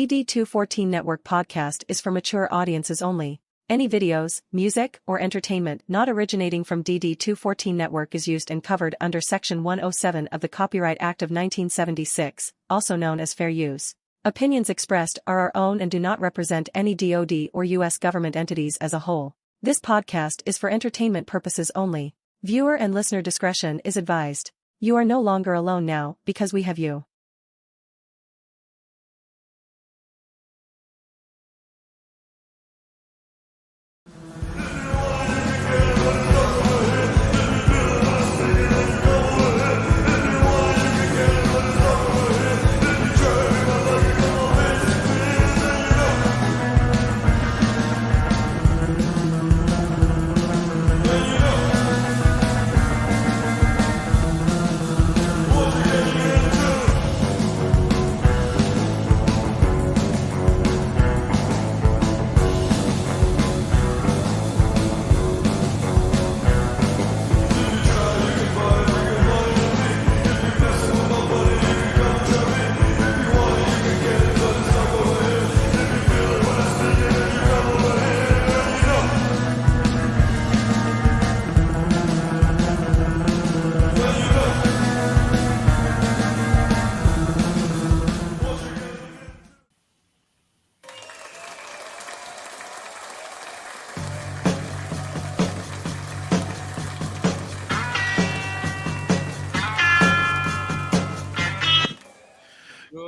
DD214 Network Podcast is for mature audiences only. Any videos, music, or entertainment not originating from DD214 Network is used and covered under Section 107 of the Copyright Act of 1976, also known as fair use. Opinions expressed are our own and do not represent any DoD or U.S. government entities as a whole. This podcast is for entertainment purposes only. Viewer and listener discretion is advised. You are no longer alone now, because we have you.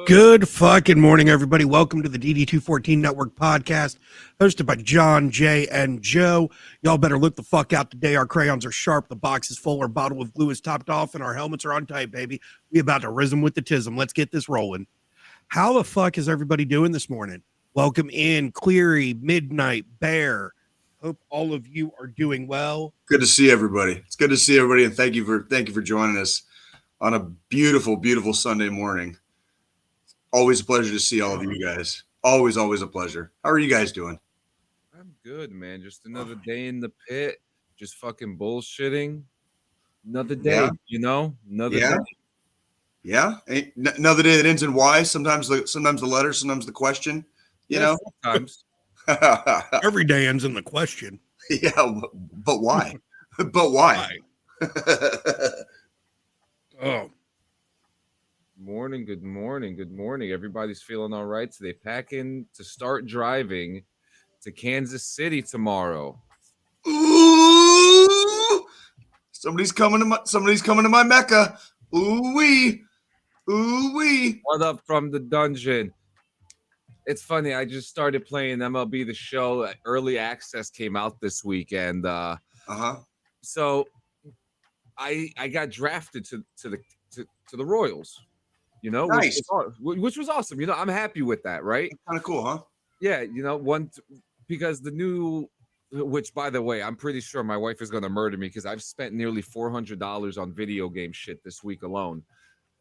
Good fucking morning, everybody. Welcome to the DD214 Network Podcast, hosted by John, Jay, and Joe. Y'all better look the fuck out today. Our crayons are sharp, the box is full, our bottle of glue is topped off, and our helmets are on tight, baby. We about to rhythm with the tism. Let's get this rolling. How the fuck is everybody doing this morning? Welcome in, Cleary, Midnight, Bear. Hope all of you are doing well. Good to see everybody. It's good to see everybody, and thank you for joining us on a beautiful, beautiful Sunday morning. Always a pleasure to see all of you guys. Always a pleasure. How are you guys doing? I'm good, man. Just another day in the pit. Just fucking bullshitting. Another day, Another day. Yeah. Another day that ends in Y. Sometimes the letter, sometimes the question. Sometimes. Every day ends in the question. Yeah, but why? But why? Oh. Good morning. Everybody's feeling all right today. Packing to start driving to Kansas City tomorrow. Ooh, somebody's coming to my Mecca. Ooh wee. What up from the dungeon? It's funny. I just started playing MLB The Show. Early access came out this week, and so I got drafted to the Royals. Nice. Which was awesome. I'm happy with that, right? Kind of cool, huh? Yeah, because the new, which by the way, I'm pretty sure my wife is going to murder me because I've spent nearly $400 on video game shit this week alone.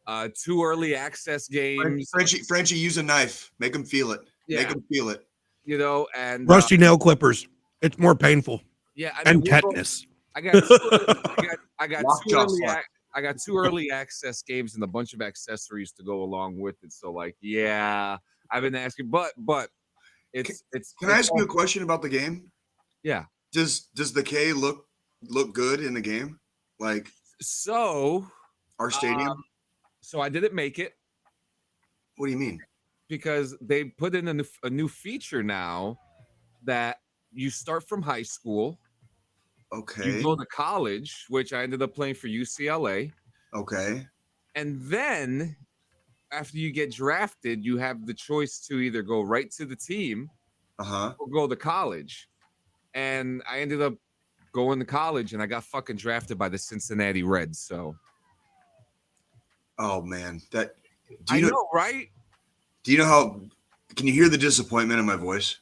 2 early access games. Frenchie, use a knife. Make him feel it. Yeah. Make him feel it. And Rusty nail clippers. It's more painful. Yeah, and tetanus. I got 2 early access games and a bunch of accessories to go along with it. So I've been asking, but it's. Can I ask you a question about the game? Yeah. Does the K look good in the game? Like our stadium? So I didn't make it. What do you mean? Because they put in a new feature now that you start from high school. Okay. You go to college, which I ended up playing for UCLA. Okay. And then after you get drafted, you have the choice to either go right to the team or go to college. And I ended up going to college, and I got fucking drafted by the Cincinnati Reds. So. Oh, man. I know, right? Do you know how – can you hear the disappointment in my voice?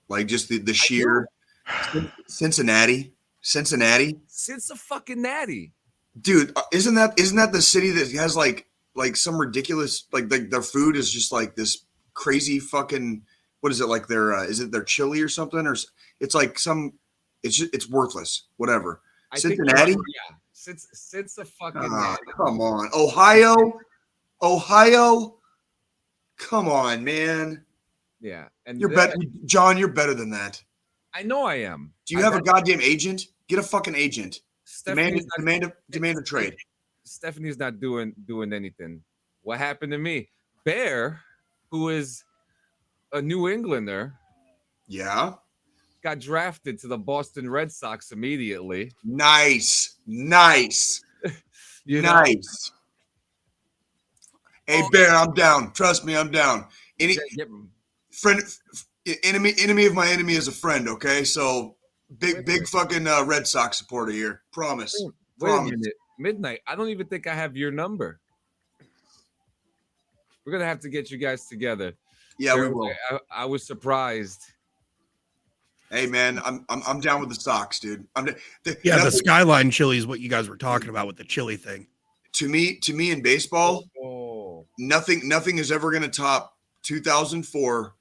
Like just the sheer – Cincinnati. Fucking natty. Dude, isn't that the city that has like some ridiculous like their food is just like this crazy fucking what is it like their is it their chili or something or it's like some it's worthless whatever. Cincinnati? Yeah. Since the fucking come on. Ohio. Come on, man. Yeah, and you're better, John. You're better than that. I know I am. Do you have a goddamn agent? Get a fucking agent. Demand a trade. Stephanie's not doing anything. What happened to me? Bear, who is a New Englander, got drafted to the Boston Red Sox immediately. Nice. Nice. Hey, Bear, I'm down. Trust me, I'm down. Enemy of my enemy is a friend. Okay, so big fucking Red Sox supporter here. Promise. Wait a minute. Midnight. I don't even think I have your number. We're gonna have to get you guys together. Yeah, we will. I was surprised. Hey man, I'm down with the Sox, dude. The Skyline chili is what you guys were talking about with the chili thing. To me in baseball, nothing is ever gonna top 2004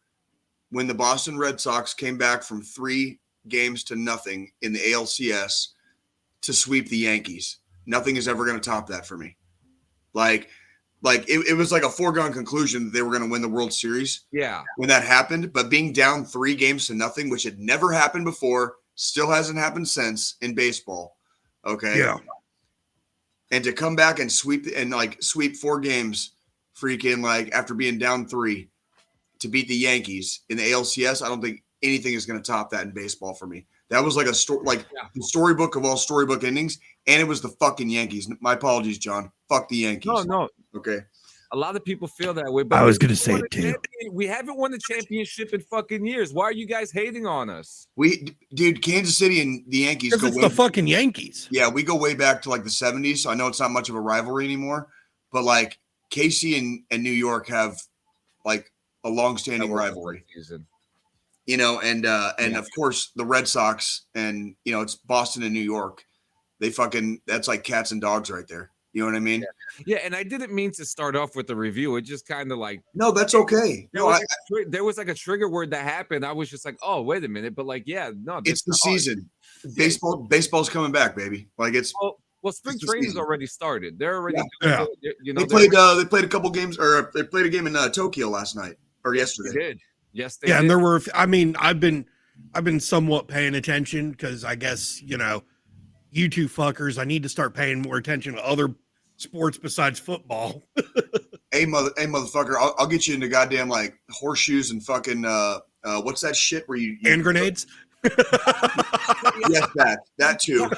when the Boston Red Sox came back from 3 games to nothing in the ALCS to sweep the Yankees. Nothing is ever going to top that for me. Like it was like a foregone conclusion that they were going to win the World Series. Yeah. When that happened, but being down 3 games to nothing, which had never happened before, still hasn't happened since in baseball. Okay. Yeah. And to come back and sweep 4 games, freaking like after being down 3 to beat the Yankees in the ALCS, I don't think anything is going to top that in baseball for me. That was like the storybook of all storybook endings, and it was the fucking Yankees. My apologies, John. Fuck the Yankees. No. Okay. A lot of people feel that way, but I was going to say it too. We haven't won the championship in fucking years. Why are you guys hating on us? Dude, Kansas City and the Yankees go way. The fucking Yankees. Yeah, we go way back to like the 70s. So I know it's not much of a rivalry anymore, but like KC and New York have like a long-standing rivalry. You know, and of course the Red Sox and it's Boston and New York. That's like cats and dogs right there. You know what I mean? Yeah, and I didn't mean to start off with the review. It just kind of like no, that's okay. There was like a trigger word that happened. I was just like, oh, wait a minute, but like, it's the season. Baseball's coming back, baby. Like it's well, spring training's already started. They're already doing it. They played a couple games, or they played a game in Tokyo last night or yesterday. They did. Yes, they did. And there were. I mean, I've been somewhat paying attention because I guess you two fuckers. I need to start paying more attention to other sports besides football. Hey motherfucker! I'll get you into goddamn like horseshoes and fucking what's that shit where you hand grenades? Yes, that too.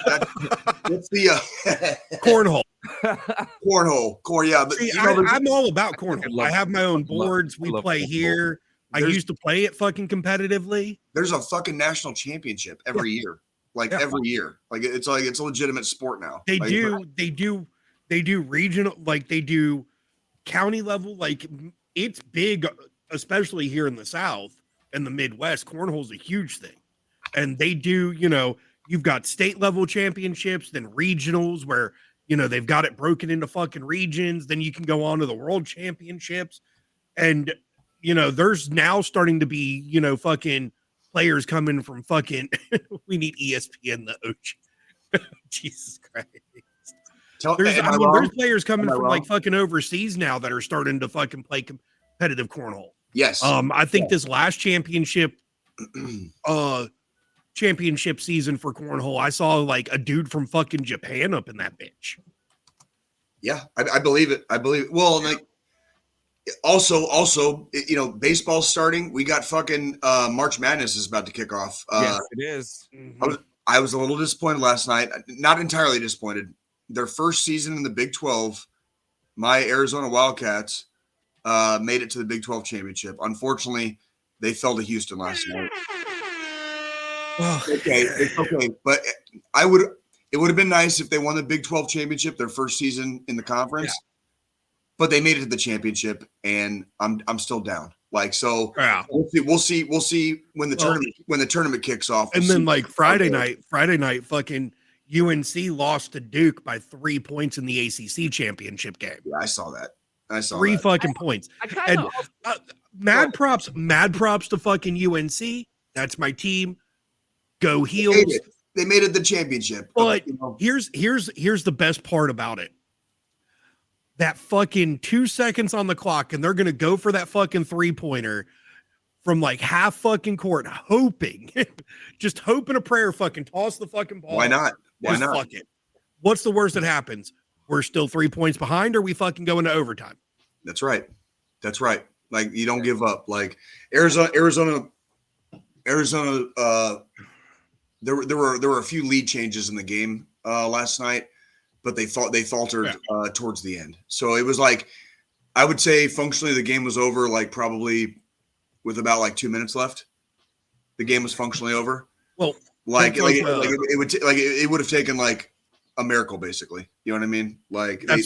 What's the cornhole? Yeah, See, I'm all about cornhole. I have my own boards. We play here. I used to play it fucking competitively. There's a fucking national championship every year. Every year. Like it's a legitimate sport now. They do regional, like they do county level. Like it's big, especially here in the South and the Midwest. Cornhole's a huge thing. And they do, you've got state level championships, then regionals where, they've got it broken into fucking regions. Then you can go on to the world championships. And, there's now starting to be, fucking players coming from fucking, we need ESPN, the OG. Jesus Christ. There's players coming from like fucking overseas now that are starting to fucking play competitive cornhole. Yes. I think this last championship season for cornhole, I saw like a dude from fucking Japan up in that bitch. Yeah, I believe it. Well, like also, baseball's starting. We got fucking March Madness is about to kick off. Yes, it is. I was a little disappointed last night. Not entirely disappointed. Their first season in the Big 12, my Arizona Wildcats made it to the Big 12 championship. Unfortunately, they fell to Houston last night. It's okay, but it would have been nice if they won the Big 12 championship, their first season in the conference. Yeah. But they made it to the championship, and I'm still down. Like so, yeah. We'll see when the tournament kicks off. And then like Friday night, fucking UNC lost to Duke by 3 points in the ACC championship game. Yeah, I saw that. Three fucking points. Mad props to fucking UNC. That's my team. Go Heels. They made it the championship. But here's the best part about it. That fucking 2 seconds on the clock, and they're gonna go for that fucking 3-pointer. from like half fucking court, hoping, just hoping a prayer, fucking toss the fucking ball. Why not? Why not? Fuck it. What's the worst that happens? We're still 3 points behind, or we fucking go into overtime. That's right. That's right. Like, you don't give up. Like Arizona. There were a few lead changes in the game last night, but they faltered towards the end. So it was like, I would say functionally the game was over, like probably with about like 2 minutes left. The game was functionally over. Well, it would have taken like a miracle, basically. You know what I mean? Like that's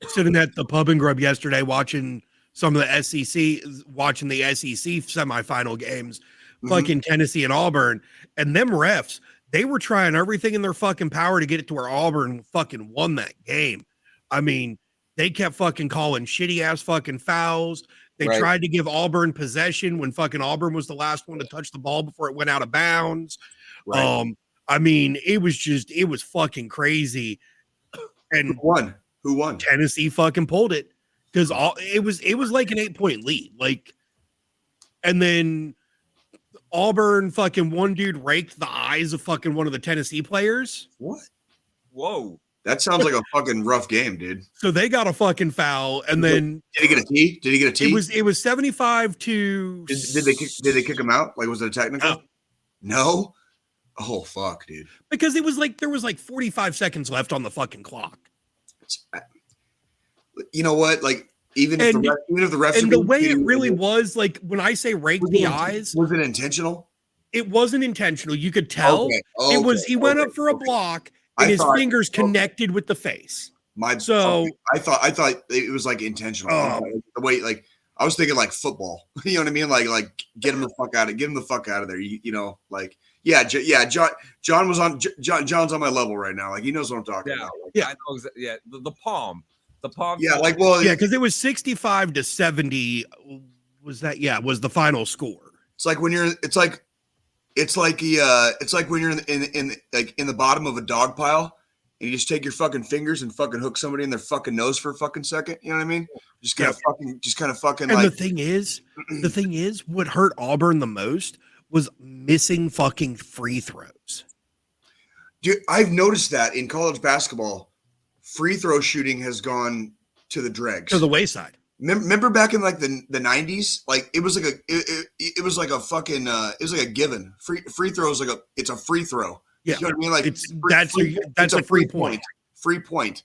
sitting at the pub and grub yesterday, watching some of the SEC semifinal games, fucking Tennessee and Auburn, and them refs, they were trying everything in their fucking power to get it to where Auburn fucking won that game. I mean, they kept fucking calling shitty ass fucking fouls. They tried to give Auburn possession when fucking Auburn was the last one to touch the ball before it went out of bounds. Right. I mean, it was fucking crazy. And who won? Tennessee fucking pulled it because it was like an 8-point lead. Like, and then Auburn fucking one dude raked the eyes of fucking one of the Tennessee players. What? Whoa. That sounds like a fucking rough game, dude. So they got a fucking foul, and then did he get a T? It was 75 to. Did they kick him out? Like, was it a technical? No. Oh fuck, dude. Because it was like there was like 45 seconds left on the fucking clock. You know what? Like, even if the refs and the way it really was, like when I say rake the eyes, was it intentional? It wasn't intentional. You could tell. Okay. It was. He went up for a block. And his fingers connected with the face. I thought it was like intentional. The way, like, I was thinking like football. You know what I mean? Like get him the fuck out of there. You know, like John was on. John's on my level right now. Like, he knows what I'm talking about. Like, I know exactly. Yeah, the palm. Yeah, like, well, yeah, because it was 65 to 70. Was that? Yeah, was the final score. It's like when you're. It's like when you're in the bottom of a dog pile and you just take your fucking fingers and fucking hook somebody in their fucking nose for a fucking second. You know what I mean? Just kind of fucking. And the thing is, what hurt Auburn the most was missing fucking free throws. Dude, I've noticed that in college basketball, free throw shooting has gone to the dregs, to the wayside. Remember back in like the 90s, like it was like it was like a fucking it was like a given. Free throw is like it's a free throw. Yeah, you know what I mean? Like that's a free point. Free point.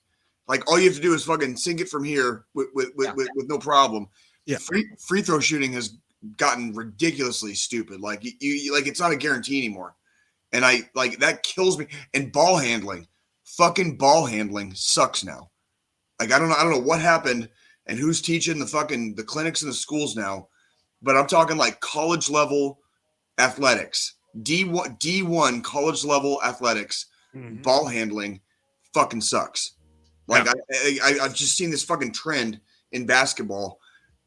Like, all you have to do is fucking sink it from here with no problem. Yeah. Free throw shooting has gotten ridiculously stupid. Like, you like, it's not a guarantee anymore. And I like that kills me. And ball handling, fucking ball handling sucks now. Like, I don't know what happened and who's teaching the clinics in the schools now, but I'm talking like college level athletics, D1 college level athletics, ball handling fucking sucks. Like, I've just seen this fucking trend in basketball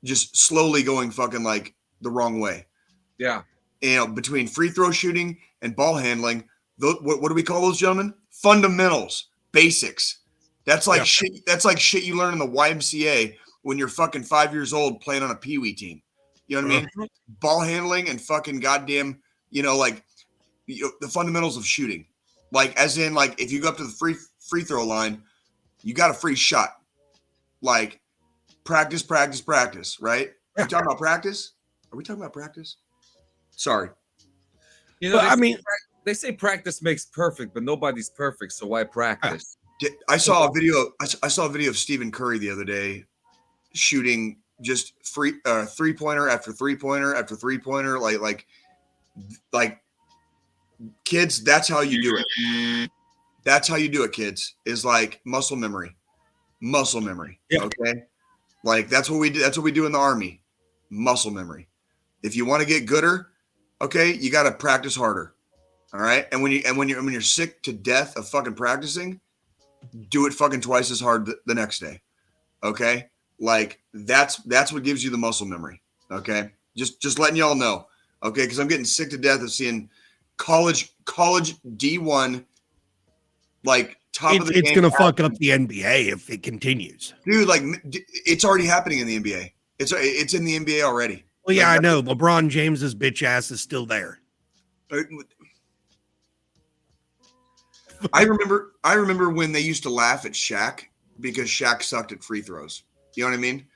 just slowly going fucking like the wrong way. Yeah. You know, between free throw shooting and ball handling, what do we call those, gentlemen? Fundamentals, basics. That's like shit. That's like shit you learn in the YMCA when you're fucking 5 years old playing on a peewee team. You know what I mean? Ball handling and fucking goddamn, like the fundamentals of shooting. Like, as in, like, if you go up to the free throw line, you got a free shot. Like, practice, right? Are we talking about practice? Are we talking about practice? Sorry. They say practice makes perfect, but nobody's perfect, so why practice? I saw a video. I saw a video of Stephen Curry the other day shooting just three-pointer after three-pointer after three-pointer. Like kids, that's how you do it. That's how you do it, kids. Is like muscle memory. Yeah. Okay. Like, that's what we do. That's what we do in the Army. Muscle memory. If you want to get gooder, okay, you got to practice harder. All right. And when you're sick to death of fucking practicing, do it fucking twice as hard the next day. Okay. Like, that's what gives you the muscle memory. Okay. Just letting y'all know. Okay. Cause I'm getting sick to death of seeing college D1, like, top of the game. It's going to fuck up the NBA if it continues. Dude, like, it's already happening in the NBA. It's in the NBA already. Well, yeah, I know. LeBron James's bitch ass is still there. I remember when they used to laugh at Shaq because Shaq sucked at free throws. You know what I mean?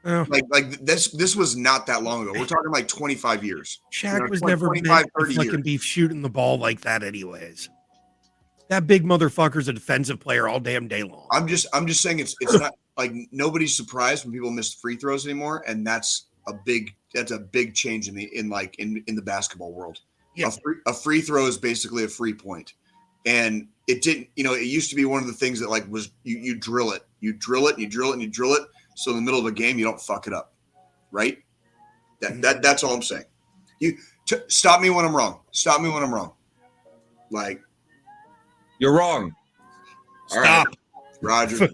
Oh. Like this was not that long ago. We're talking like 25 years. Shaq was never meant to fucking be shooting the ball like that anyways. That big motherfucker's a defensive player all damn day long. I'm just saying it's not like nobody's surprised when people miss free throws anymore, and that's a big change in the basketball world. Yeah. A free throw is basically a free point. And it didn't, it used to be one of the things that like was you drill it. You drill it and you drill it and you drill it. So in the middle of a game, you don't fuck it up. Right? That's all I'm saying. Stop me when I'm wrong. Stop me when I'm wrong. Like, you're wrong. Stop. Right. Roger.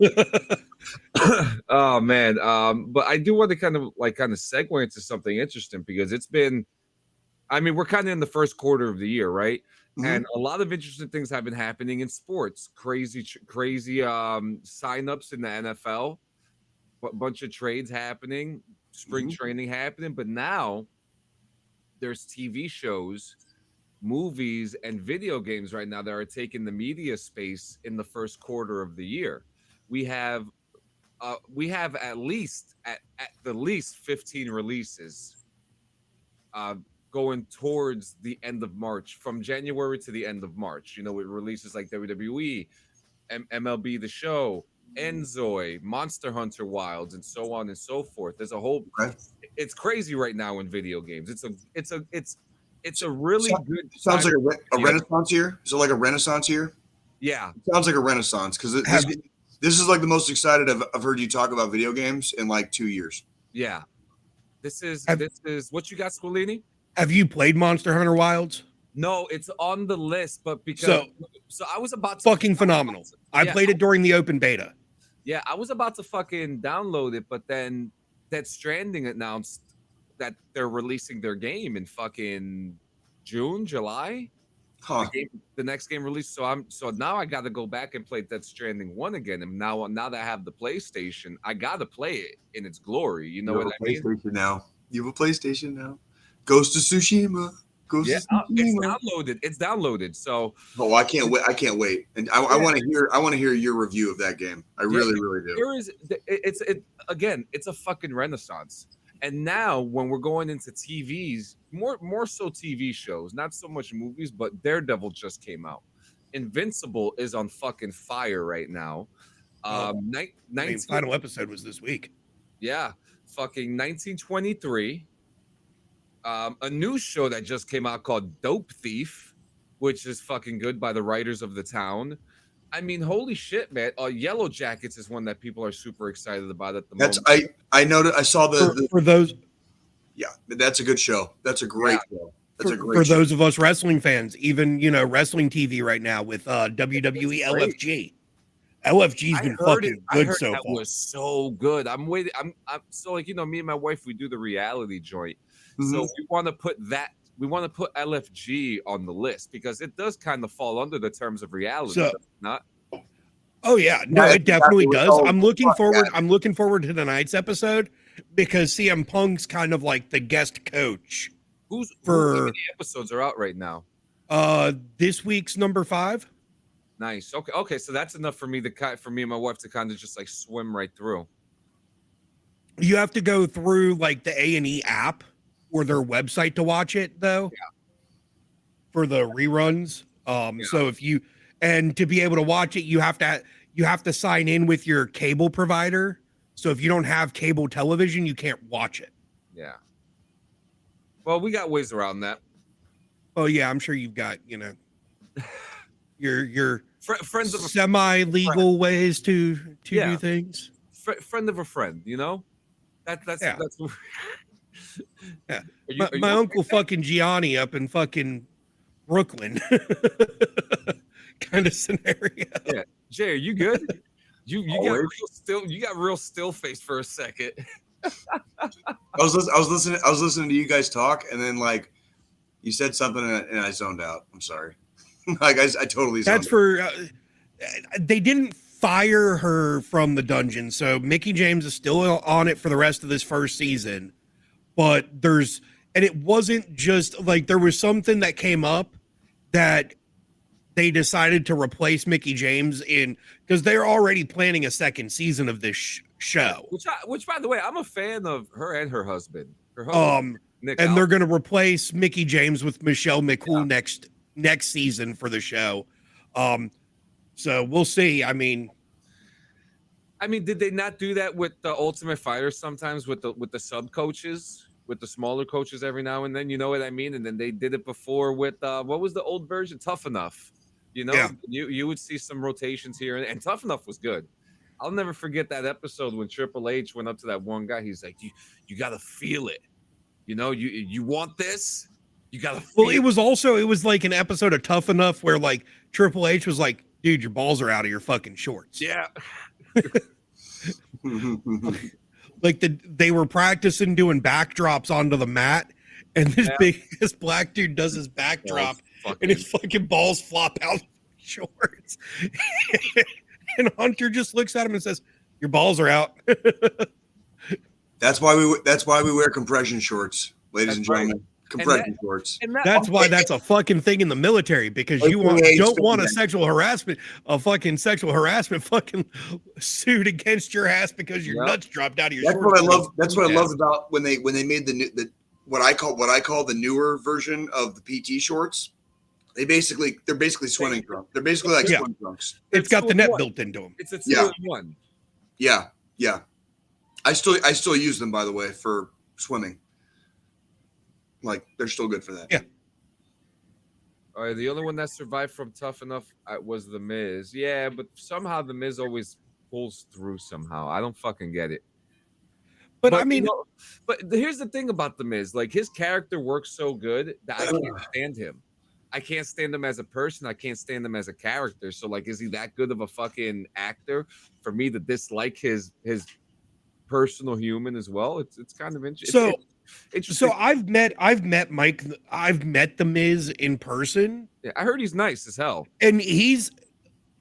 Oh man. But I do want to kind of segue into something interesting because we're kind of in the first quarter of the year, right? Mm-hmm. And a lot of interesting things have been happening in sports. Crazy signups in the NFL, a bunch of trades happening, spring training happening. But now there's TV shows, movies, and video games right now that are taking the media space in the first quarter of the year. We have at the least 15 releases going towards the end of March, from January to the end of March. It releases like WWE, MLB The Show, Enzoy, Monster Hunter Wilds, and so on and so forth. There's a whole. It's crazy right now in video games. It's a really good. Sounds like a renaissance year. Is it like a renaissance year? Yeah, it sounds like a renaissance because this is like the most excited I've heard you talk about video games in like 2 years. Yeah, this is what you got, Squillini. Have you played Monster Hunter Wilds? No, it's on the list, but because so I was about to fucking phenomenal. I played it during the open beta. Yeah, I was about to fucking download it, but then Death Stranding announced that they're releasing their game in fucking June, July. Huh. The next game released. So now I got to go back and play Death Stranding 1 again. And now that I have the PlayStation, I got to play it in its glory. You know what I mean? Now you have a PlayStation now. Ghost of Tsushima. It's downloaded. So I can't wait. And I want to hear your review of that game. I really do. It's a fucking renaissance. And now when we're going into TVs, more so TV shows, not so much movies, but Daredevil just came out. Invincible is on fucking fire right now. Final episode was this week. Yeah. Fucking 1923. A new show that just came out called Dope Thief, which is fucking good, by the writers of The Town. I mean, holy shit, man. Yellow Jackets is one that people are super excited about at the moment. I noticed. I saw for those. Yeah, that's a good show. That's a great show. For those of us wrestling fans, even wrestling TV right now with WWE LFG. LFG's been fucking good so far. That was so good. I'm waiting. I'm so me and my wife, we do the reality joint. Mm-hmm. So we want to put LFG on the list because it does kind of fall under the terms of reality, does it not? Oh yeah, no, it definitely does. I'm looking forward to tonight's episode because CM Punk's kind of like the guest coach. How many episodes are out right now? This week's number 5. Nice. Okay, so that's enough for me and my wife to kind of just like swim right through. You have to go through like the A&E app or their website to watch it though. Yeah. For the reruns. So to be able to watch it, you have to sign in with your cable provider. So if you don't have cable television, you can't watch it. Yeah. Well, we got ways around that. Oh yeah, I'm sure you've got, your friends of semi-legal ways to do things. Friend of a friend, That's yeah. My uncle fucking Gianni up in fucking Brooklyn kind of scenario. Yeah. Jay, are you good? You got real still face for a second. I was listening to you guys talk, and then like you said something and I zoned out. I'm sorry. Like I totally zoned That's for they didn't fire her from the dungeon. So Mickey James is still on it for the rest of this first season. But it wasn't just like there was something that came up that they decided to replace Mickey James in, because they're already planning a second season of this show. Which, by the way, I'm a fan of her and her husband. Nick and they're going to replace Mickey James with Michelle McCool next season for the show. So we'll see. I mean, did they not do that with the Ultimate Fighter sometimes with the sub coaches, with the smaller coaches every now and then? You know what I mean? And then they did it before with what was the old version? Tough Enough. You know, you would see some rotations here, and Tough Enough was good. I'll never forget that episode when Triple H went up to that one guy. He's like, "You got to feel it. You know, you want this. You got to feel it." It was like an episode of Tough Enough where like Triple H was like, "Dude, your balls are out of your fucking shorts." Yeah. Like they were practicing doing backdrops onto the mat, and this black dude does his backdrop, and his fucking balls flop out of shorts. And Hunter just looks at him and says, "Your balls are out." That's why we wear compression shorts, ladies and gentlemen. Right. Compression shorts. That's why that's a fucking thing in the military, because you don't want a sexual harassment fucking suit against your ass because your nuts dropped out of your shorts. What I love. That's what I love about when they made the what I call the newer version of the PT shorts. They're basically swimming trunks. They're basically like swim trunks. It's got the net built into them. It's a 2-in-1. Yeah. I still use them, by the way, for swimming. Like, they're still good for that. Yeah. All right, the only one that survived from Tough Enough was The Miz. Yeah, but somehow The Miz always pulls through somehow. I don't fucking get it. But I mean, but here's the thing about The Miz. Like, his character works so good that I can't stand him. I can't stand him as a person. I can't stand him as a character. So, like, is he that good of a fucking actor for me to dislike his personal human as well? It's kind of interesting. So I've met Mike. I've met The Miz in person. Yeah, I heard he's nice as hell. And it's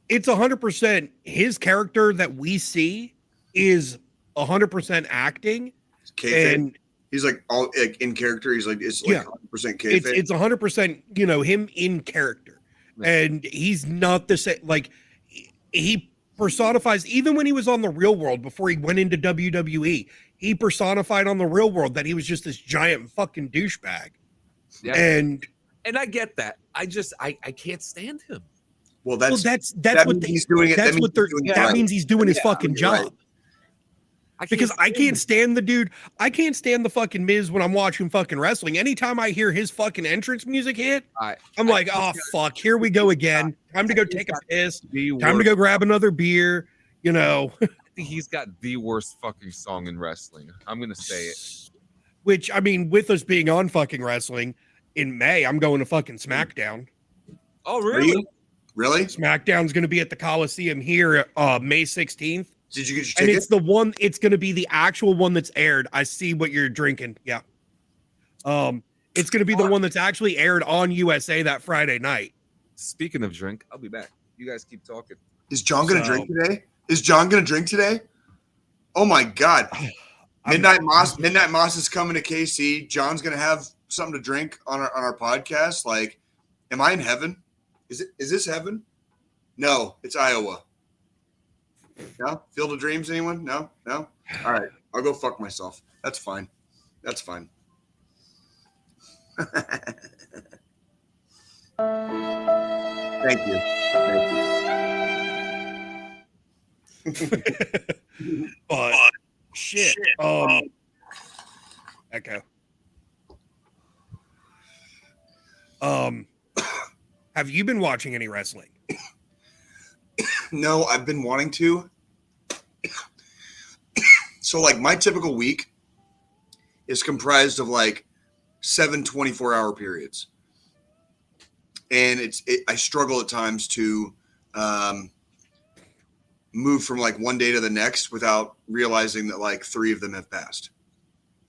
100% his character that we see is 100% acting. And he's like all like in character. He's like, it's like 100% kayfabe. It's 100%, him in character. And he's not the same. Like he personifies, even when he was on The Real World before he went into WWE, he personified on The Real World that he was just this giant fucking douchebag. Yeah. And I get that. I can't stand him. Well, that's what he's doing it. That means he's doing his fucking job. Because I can't stand the dude. I can't stand the fucking Miz when I'm watching fucking wrestling. Anytime I hear his fucking entrance music hit, I'm like, oh fuck, here we go again. Time to go take a piss. Time to go grab another beer. He's got the worst fucking song in wrestling. I'm gonna say it. Which, I mean, with us being on fucking wrestling in May, I'm going to fucking SmackDown. Oh, really? Really? SmackDown's going to be at the Coliseum here, May 16th. Did you get your ticket? And it's it's going to be the actual one that's aired. I see what you're drinking. Yeah. It's going to be the one that's actually aired on USA that Friday night. Speaking of drink, I'll be back. You guys keep talking. Is John going to drink today? Oh my God. Midnight Moss is coming to KC. John's going to have something to drink on our podcast. Like, am I in heaven? Is this heaven? No, it's Iowa. No? Field of Dreams, anyone? No? All right. I'll go fuck myself. That's fine. Thank you. But shit. Echo. Have you been watching any wrestling? No, I've been wanting to. So, like, my typical week is comprised of like 7 24-hour periods, and I struggle at times to move from like one day to the next without realizing that like 3 of them have passed.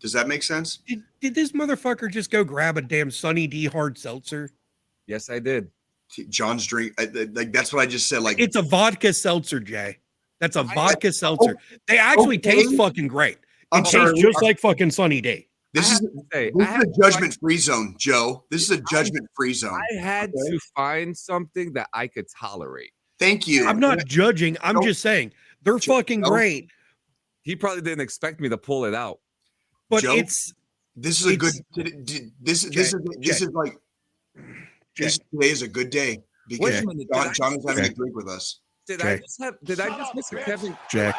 Does that make sense? Did this motherfucker just go grab a damn Sunny D hard seltzer? Yes, I did. John's drink. Like that's what I just said. Like it's a vodka seltzer, Jay. That's a vodka seltzer. They actually taste fucking great. It tastes just like fucking Sunny D. This is a judgment-free zone, Joe. This is a judgment-free zone. I had to find something that I could tolerate. Thank you. I'm not judging. I'm just saying they're fucking great. He probably didn't expect me to pull it out. But Joe, this is a good. This is like. Today is a good day because John is having a drink with us. Did I just miss a Kevin? Jay.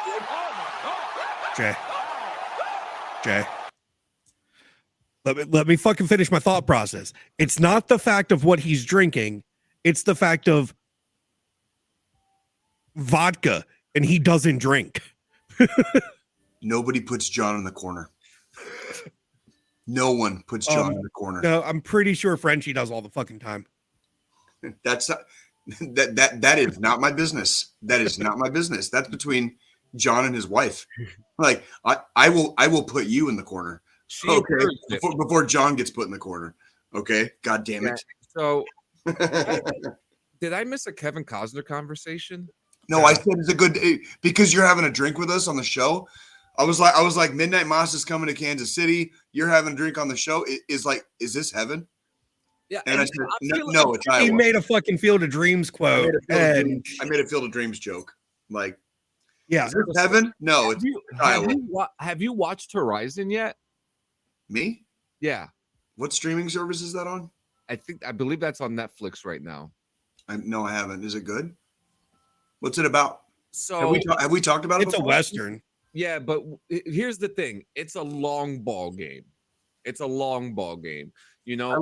Let me fucking finish my thought process. It's not the fact of what he's drinking. It's the fact of vodka and he doesn't drink. Nobody puts John in the corner. No one puts John in the corner. No, I'm pretty sure Frenchie does all the fucking time. That's not, that is not my business. That is not my business. That's between John and his wife. Like I will put you in the corner. Okay. Before John gets put in the corner. Okay. God damn it. So did I miss a Kevin Costner conversation? No, I said it's a good day because you're having a drink with us on the show. I was like, Midnight Moss is coming to Kansas City. You're having a drink on the show. Is this heaven? Yeah. And I said, no, it's Iowa. He made a fucking Field of Dreams quote. I made a Field of Dreams joke. Like, yeah. Is this heaven? No, it's Iowa. Have you watched Horizon yet? Me? Yeah. What streaming service is that on? I believe that's on Netflix right now. No, I haven't. Is it good? What's it about? So have we talked about it? It's a Western. Yeah, but here's the thing. It's a long ball game. You know, I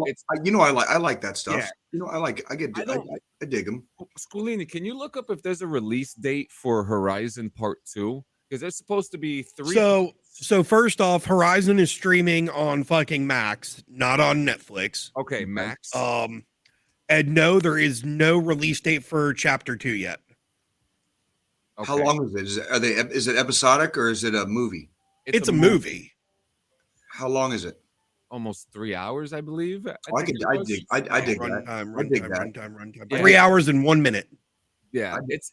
like that stuff. Yeah. You know, I dig them. Squillini, can you look up if there's a release date for Horizon Part 2? Because there's supposed to be 3. So first off, Horizon is streaming on fucking Max, not on Netflix. Okay, Max. And no, there is no release date for Chapter 2 yet. Okay. How long is it? Is it episodic or is it a movie? It's a movie. How long is it? Almost 3 hours, I believe. I dig that. Runtime. Yeah. 3 hours and 1 minute. Yeah, it's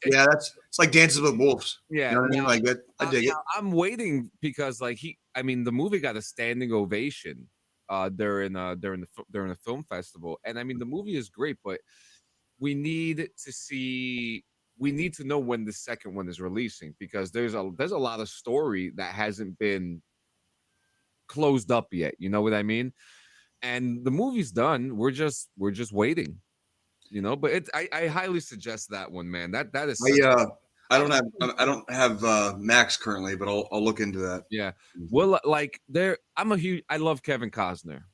like Dances with Wolves. Yeah, you know what I mean? Like that. I dig it. I'm waiting because the movie got a standing ovation during the film festival, and I mean the movie is great, but we need to know when the second one is releasing because there's a lot of story that hasn't been closed up yet. You know what I mean? And the movie's done. We're just waiting. You know, but I highly suggest that one, man. That is. I don't have Max currently, but I'll look into that. Yeah. Well, I love Kevin Costner.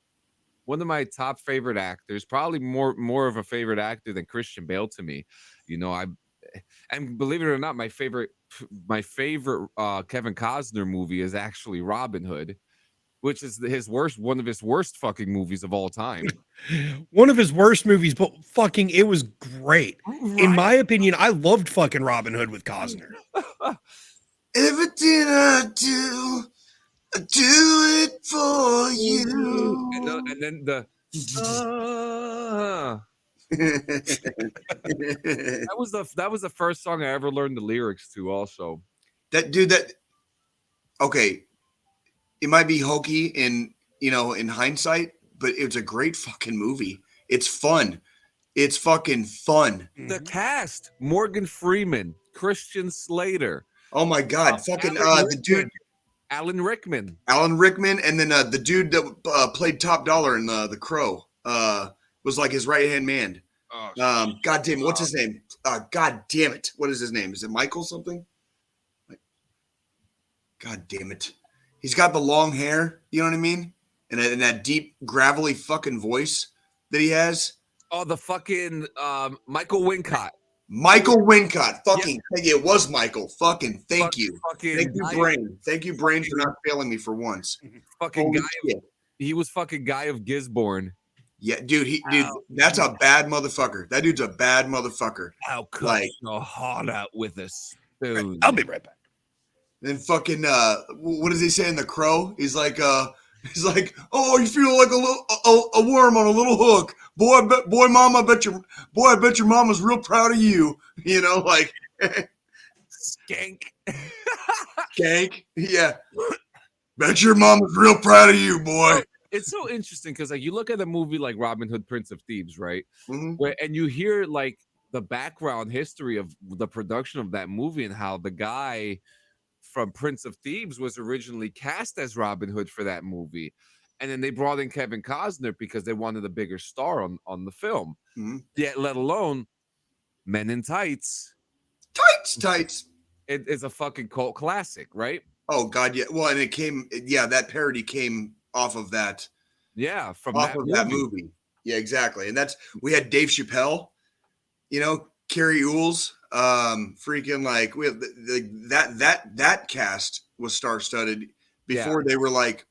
One of my top favorite actors, probably more of a favorite actor than Christian Bale to me. You know, and believe it or not, my favorite Kevin Costner movie is actually Robin Hood, which is one of his worst fucking movies of all time. One of his worst movies, but fucking it was great. Right. In my opinion, I loved fucking Robin Hood with Costner. Everything I do it for you. And then the that was the first song I ever learned the lyrics to. Also, okay. It might be hokey in hindsight, but it's a great fucking movie. It's fun. It's fucking fun. The cast: Morgan Freeman, Christian Slater. Oh my God. Fucking the dude. Alan Rickman. And then the dude that played Top Dollar in The Crow was like his right-hand man. Oh, God damn it. What's his name? God damn it. What is his name? Is it Michael something? God damn it. He's got the long hair, you know what I mean? And that deep, gravelly fucking voice that he has. Oh, the fucking Michael Wincott. Michael Wincott. Fucking, yeah. It was Michael. Fucking thank you. Thank you, Brain. Thank you, Brain, for not failing me for once. Fucking guy. He was fucking Guy of Gisborne. Yeah, dude, that's a bad motherfucker. That dude's a bad motherfucker. How cut so hard out with a spoon. I'll be right back. Then fucking what does he say in The Crow? He's like, oh, you feel like a worm on a little hook. mama, I bet your mama's real proud of you. You know, like Skank. Skank. Yeah. Bet your mama's real proud of you, boy. It's so interesting because like you look at a movie like Robin Hood, Prince of Thieves, right? Mm-hmm. And you hear like the background history of the production of that movie and how the guy from Prince of Thieves was originally cast as Robin Hood for that movie. And then they brought in Kevin Costner because they wanted a bigger star on the film. Mm-hmm. Yet, let alone Men in Tights. Tights. It's a fucking cult classic, right? Oh, God, yeah. Well, and that parody came off of that. Yeah, that movie. Yeah, exactly. And we had Dave Chappelle, you know, Carrie Ools, freaking like we have that cast was star-studded before they were like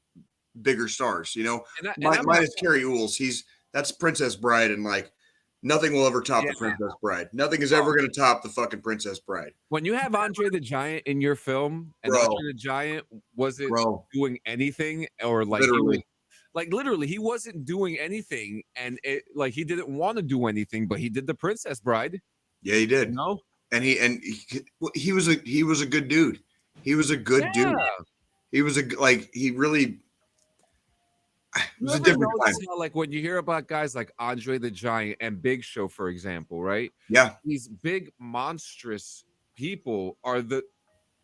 bigger stars, you know. Minus Carrie Ools, that's Princess Bride, and like nothing will ever top the Princess Bride. Nothing is ever going to top the fucking Princess Bride. When you have Andre the Giant in your film, and Andre the Giant wasn't doing anything, or like literally, he wasn't doing anything, and he didn't want to do anything, but he did the Princess Bride. Yeah, he did. You know? And he was a good dude. He was a good dude. He was it was a different time. How, like when you hear about guys like Andre the Giant and Big Show, for example, right? Yeah. These big monstrous people are the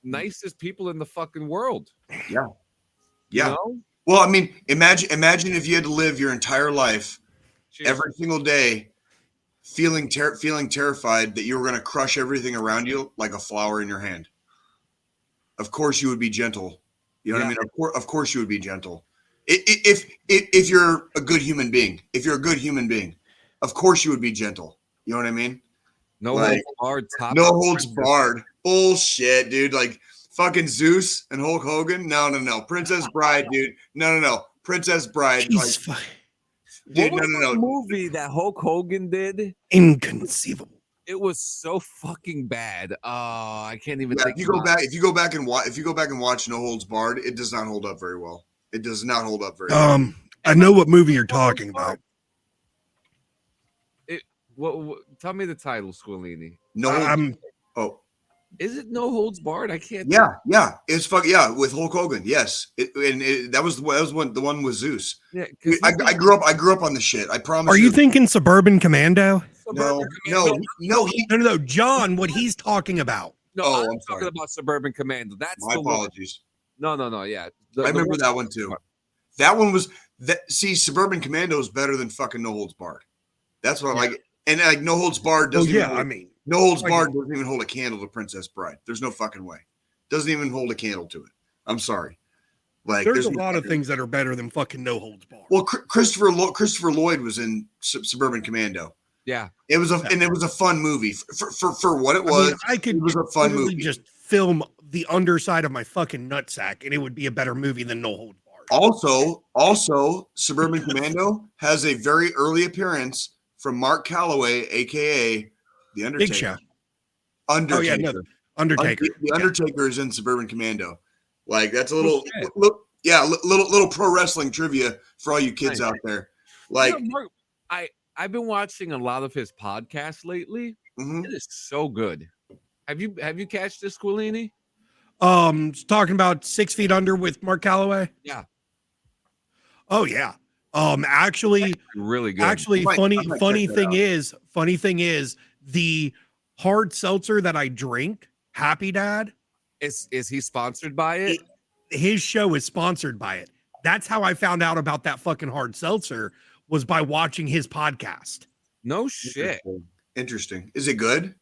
nicest people in the fucking world. Yeah. Yeah. You know? Well, I mean, imagine if you had to live your entire life every single day feeling terrified that you were going to crush everything around you like a flower in your hand. Of course you would be gentle. You know what I mean? Of course you would be gentle. If you're a good human being, of course you would be gentle. You know what I mean? No holds barred. No holds barred. Bullshit, dude. Like fucking Zeus and Hulk Hogan. No. Princess Bride, dude. No. Princess Bride. Jesus, dude, what was no. The movie that Hulk Hogan did? Inconceivable. It was so fucking bad. I can't even think. If you go back and watch No Holds Barred, it does not hold up very well. It does not hold up very well. I know what movie you're talking about. Tell me the title, Squillini. Is it No Holds Barred? I can't. Yeah. It's with Hulk Hogan. Yes, that was the one with Zeus. Yeah, I grew up on the shit. I promise. Are you thinking Suburban Commando? No. John, what he's talking about. No, I'm talking about Suburban Commando. That's my apologies. No. Yeah, I remember that one too. That one was that. See, Suburban Commando is better than fucking No Holds Barred. That's what I like. And like No Holds Barred doesn't. No Holds Barred doesn't even hold a candle to Princess Bride. There's no fucking way. Doesn't even hold a candle to it. I'm sorry. Like there's a lot of things that are better than fucking No Holds Barred. Well, Christopher Lloyd was in Suburban Commando. Yeah, it was a fun movie for what it was. It was a fun movie. Just film the underside of my fucking nutsack, and it would be a better movie than No Holds Barred. Also, Suburban Commando has a very early appearance from Mark Calloway, aka the Undertaker. Big Show. Undertaker. Undertaker. The Undertaker is in Suburban Commando. Like that's a little pro wrestling trivia for all you kids out there. Like Mark, I've been watching a lot of his podcasts lately. Mm-hmm. It is so good. Have you catched this, Squillini? Talking about 6 Feet Under with Mark Calloway. Yeah. Oh yeah. Actually, really good. Actually, funny thing is, the hard seltzer that I drink, Happy Dad, is he sponsored by it? His show is sponsored by it. That's how I found out about that fucking hard seltzer, was by watching his podcast. No shit. Interesting. Is it good?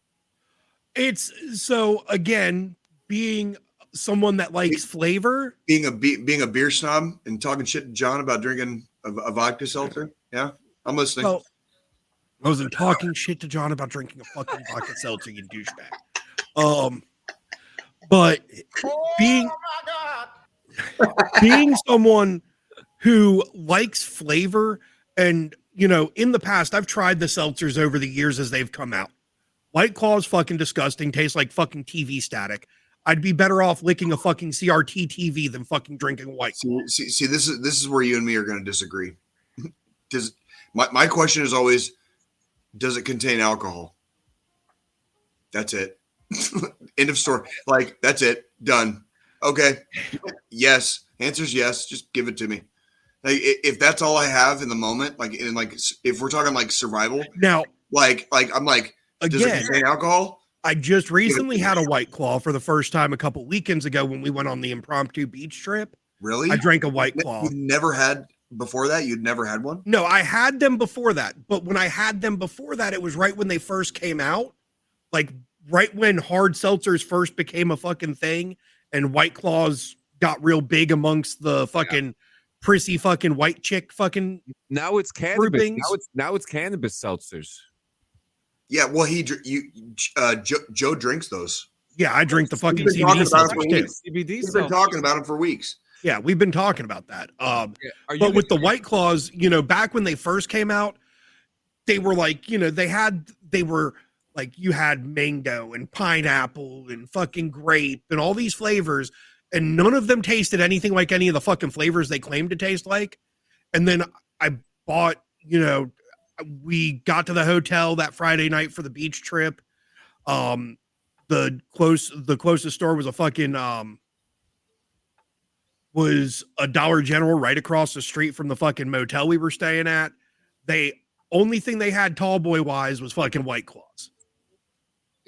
It's so, again, being someone that likes flavor, being a beer snob and talking shit to John about drinking a vodka seltzer. Yeah, I'm listening. Well, I wasn't talking shit to John about drinking a fucking vodka seltzer, you douchebag. But being someone who likes flavor, and in the past, I've tried the seltzers over the years as they've come out. White Claw's fucking disgusting, tastes like fucking TV static. I'd be better off licking a fucking CRT TV than fucking drinking White Claw. See, this is where you and me are going to disagree. My question is always, does it contain alcohol? That's it. End of story. Like, that's it. Done. Okay. Yes. Answer's yes. Just give it to me. Like, if that's all I have in the moment, like, if we're talking like survival, now, like I'm like, does it contain alcohol? I just recently had a White Claw for the first time a couple weekends ago when we went on the impromptu beach trip. Really? I drank a White Claw. You never had before that? You'd never had one? No, I had them before that. But when I had them before that, it was right when they first came out. Like right when hard seltzers first became a fucking thing and White Claws got real big amongst the fucking prissy fucking white chick fucking. Now it's cannabis. Now it's cannabis seltzers. Yeah, well, Joe drinks those. Yeah, I drink the fucking CBD seltzers too. We've been talking about them for weeks. Yeah, we've been talking about that. But with the White Claws, you know, back when they first came out, they were like, you know, they were like, you had mango and pineapple and fucking grape and all these flavors, and none of them tasted anything like any of the fucking flavors they claimed to taste like. And then I bought, you know, we got to the hotel that Friday night for the beach trip. The closest store was a fucking was a Dollar General right across the street from the fucking motel we were staying at. They only thing they had tall boy wise was fucking White Claws.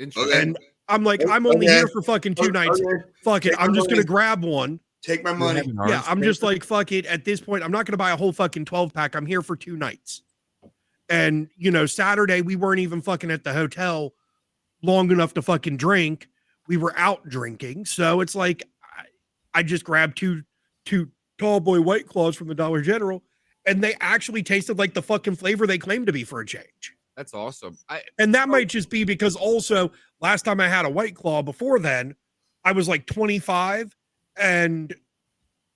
Okay. And I'm like, I'm only here for fucking 2 nights. Fuck it. I'm just going to grab one. Take my money. Yeah. I'm just like, fuck it. At this point, I'm not going to buy a whole fucking 12 pack. I'm here for 2 nights. And, you know, Saturday, we weren't even fucking at the hotel long enough to fucking drink. We were out drinking. So it's like, I just grabbed two tall boy White Claws from the Dollar General, and they actually tasted like the fucking flavor they claimed to be for a change. That's awesome. And that might just be because also last time I had a White Claw before then, I was like 25 and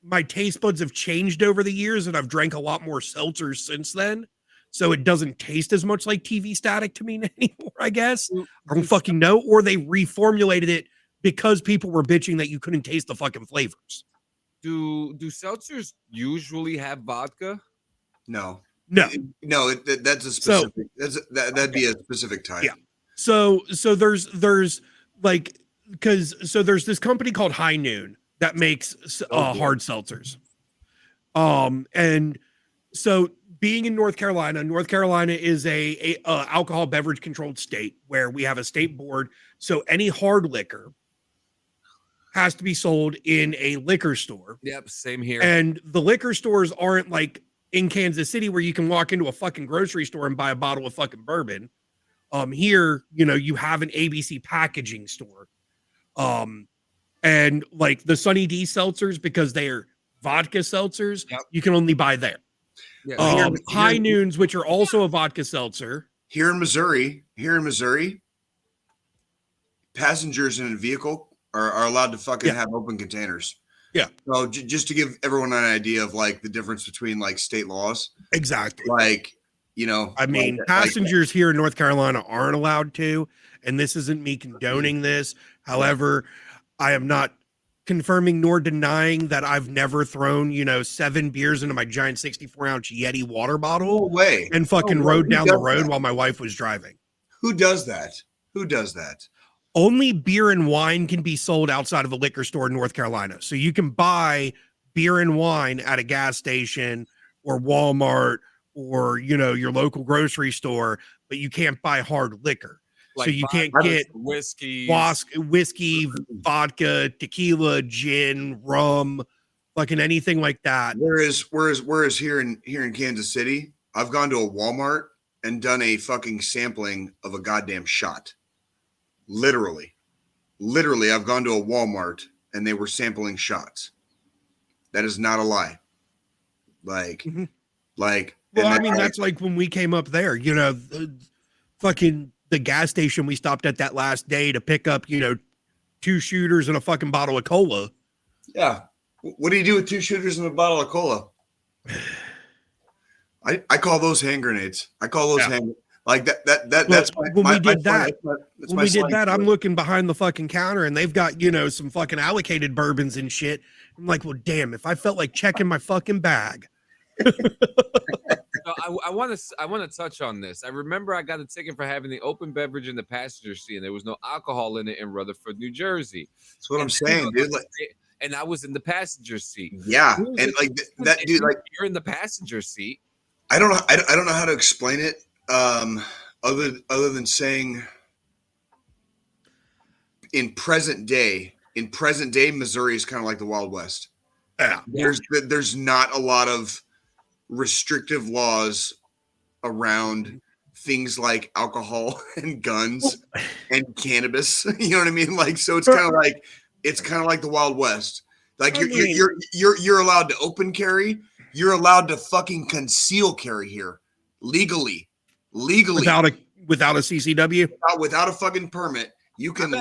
my taste buds have changed over the years and I've drank a lot more seltzers since then. So it doesn't taste as much like TV static to me anymore, I guess. I don't fucking know. Or they reformulated it because people were bitching that you couldn't taste the fucking flavors. Do seltzers usually have vodka? No. That's a specific. That'd be a specific type. Yeah. So there's like there's this company called High Noon that makes hard seltzers. And so being in North Carolina is a alcohol beverage controlled state where we have a state board. So any hard liquor has to be sold in a liquor store. Yep, same here. And the liquor stores aren't like in Kansas City where you can walk into a fucking grocery store and buy a bottle of fucking bourbon. Here, you know, you have an ABC packaging store. And like the Sunny D seltzers, because they are vodka seltzers, you can only buy there. Yeah. High Noons, which are also a vodka seltzer. Here in Missouri, passengers in a vehicle are allowed to fucking have open containers. Yeah. So just to give everyone an idea of like the difference between like state laws. Exactly. Like, you know, I mean, passengers here in North Carolina aren't allowed to, and this isn't me condoning this. However, I am not confirming nor denying that I've never thrown, 7 beers into my giant 64-ounce Yeti water bottle. No way. And fucking rode down the road while my wife was driving. Who does that? Only beer and wine can be sold outside of a liquor store in North Carolina. So you can buy beer and wine at a gas station or Walmart or, your local grocery store, but you can't buy hard liquor. Like, so you can't get whiskey, vodka, tequila, gin, rum, fucking anything like that. Whereas here in Kansas City, I've gone to a Walmart and done a fucking sampling of a goddamn shot. Literally, I've gone to a Walmart and they were sampling shots. That is not a lie. Like, well, I mean, that's like when we came up there, the gas station we stopped at that last day to pick up, 2 shooters and a fucking bottle of cola. Yeah. What do you do with 2 shooters and a bottle of cola? I call those hand grenades. I call those hand like that. That's when we did that. I'm looking behind the fucking counter and they've got, some fucking allocated bourbons and shit. I'm like, well, damn, if I felt like checking my fucking bag. I want to touch on this. I remember I got a ticket for having the open beverage in the passenger seat, and there was no alcohol in it in Rutherford, New Jersey. That's what I'm saying, dude. And I was in the passenger seat. Yeah, and like that, dude. Like you're in the passenger seat. I don't know. I don't know how to explain it. Other than saying, in present day, Missouri is kind of like the Wild West. Yeah. There's not a lot of restrictive laws around things like alcohol and guns and cannabis. You know what I mean? Like, so it's kind of like the Wild West. Like you're allowed to open carry. You're allowed to fucking conceal carry here legally without a CCW, without a fucking permit. You can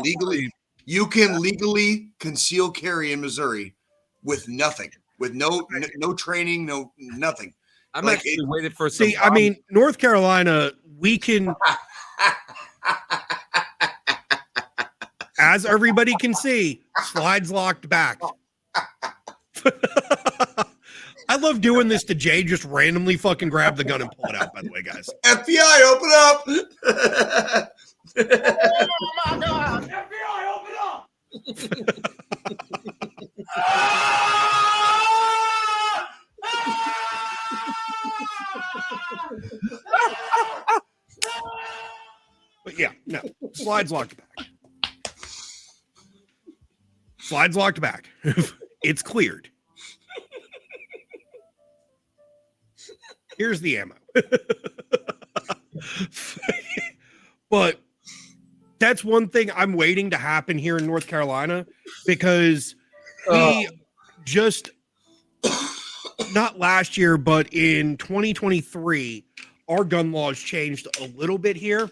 legally conceal carry in Missouri with nothing, with no training, no nothing. I'm actually waiting for some. See, I mean, North Carolina, we can, as everybody can see, slides locked back. I love doing this to Jay. Just randomly fucking grab the gun and pull it out. By the way, guys. FBI, open up! Oh my God! FBI, open up! But yeah, no, slides locked back. Slides locked back. It's cleared. Here's the ammo. But that's one thing I'm waiting to happen here in North Carolina, because we just, not last year, but in 2023, our gun laws changed a little bit here,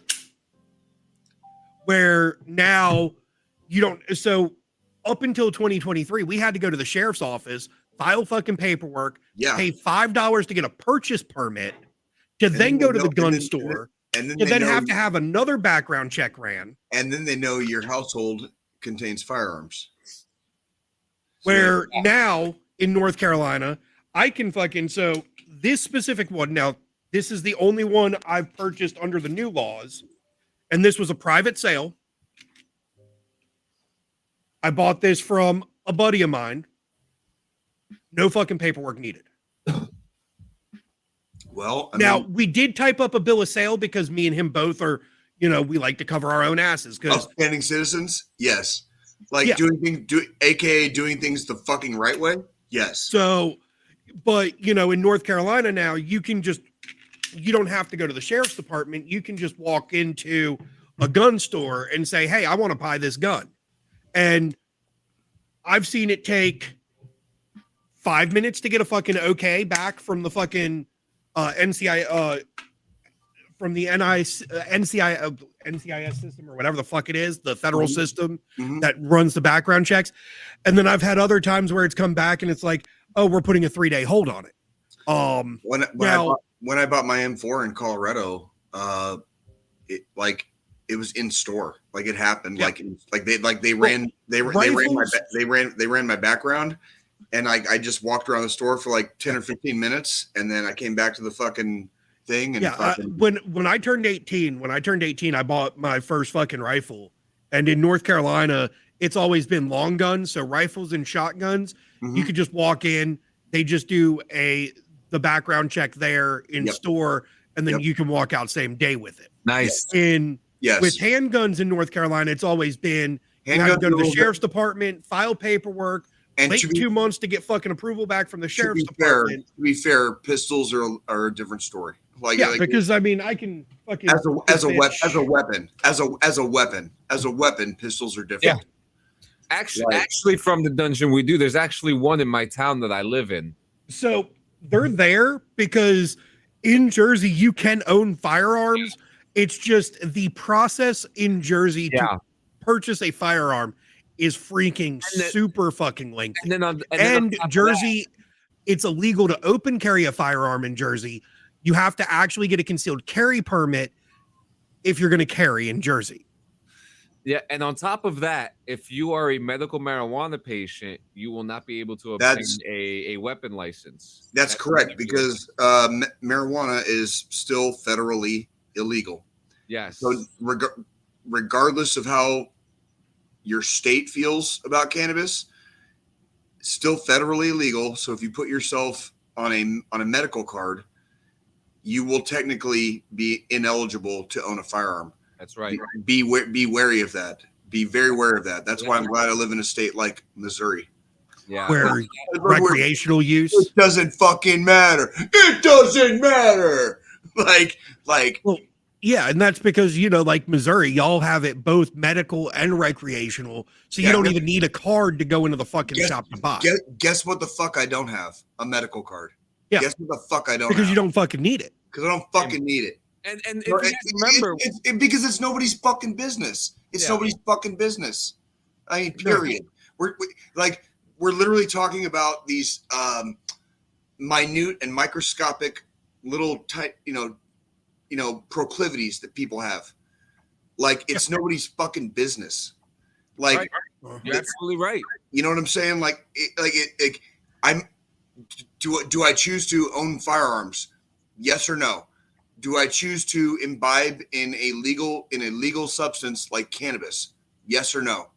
where now you don't. So up until 2023, we had to go to the sheriff's office, file fucking paperwork, pay $5 to get a purchase permit, to then go to the gun store, and then have to have another background check ran. And then they know your household contains firearms. Where now in North Carolina, I can fucking, so this specific one, now this is the only one I've purchased under the new laws, and this was a private sale. I bought this from a buddy of mine. No fucking paperwork needed. Well, now we did type up a bill of sale because me and him both are, we like to cover our own asses. Because upstanding citizens, yes. Like doing things the fucking right way, yes. So, but in North Carolina now, you don't have to go to the sheriff's department. You can just walk into a gun store and say, "Hey, I want to buy this gun," and I've seen it take 5 minutes to get a fucking okay back from the fucking NCIS system or whatever the fuck it is, the federal system that runs the background checks. And then I've had other times where it's come back and it's like, oh, we're putting a 3-day hold on it. When I bought my M4 in Colorado, it was in store, like it happened, they ran my background. And I just walked around the store for like 10 or 15 minutes, and then I came back to the fucking thing. And when I turned 18, I bought my first fucking rifle. And in North Carolina, it's always been long guns, so rifles and shotguns. You could just walk in, they just do the background check there in store, and then you can walk out same day with it. Nice. With handguns in North Carolina, it's always been you have to go to the sheriff's department, file paperwork. And wait 2 months to get fucking approval back from the sheriff's department. To be fair, pistols are a different story. Because I mean, I can fucking as a weapon, pistols are different. Yeah. Actually, from the dungeon we do, there's actually one in my town that I live in. So they're there because in Jersey you can own firearms. It's just the process in Jersey to purchase a firearm is freaking super fucking lengthy. And Jersey, it's illegal to open carry a firearm in Jersey. You have to actually get a concealed carry permit if you're going to carry in Jersey. Yeah, and on top of that, if you are a medical marijuana patient, you will not be able to obtain a weapon license. That's correct, because marijuana is still federally illegal. Yes. So regardless of how your state feels about cannabis, still federally illegal. So if you put yourself on a medical card, you will technically be ineligible to own a firearm. That's right. Be wary of that. Be very wary of that. That's why I'm glad I live in a state like Missouri. Yeah. Where recreational use, it doesn't fucking matter. It doesn't matter. Well, yeah, and that's because, like Missouri, y'all have it both medical and recreational, so you don't even need a card to go into the fucking shop to buy. Guess what the fuck I don't have? A medical card. Yeah. Guess what the fuck I don't because have? you don't fucking need it. Because I don't fucking need it. And if you guys remember, because it's nobody's fucking business. It's nobody's fucking business. I mean, period. We're literally talking about these minute and microscopic little tight, proclivities that people have. Like, it's nobody's fucking business. Like, right. You're absolutely right. You know what I'm saying? Do I choose to own firearms? Yes or no? Do I choose to imbibe in a legal substance like cannabis? Yes or no?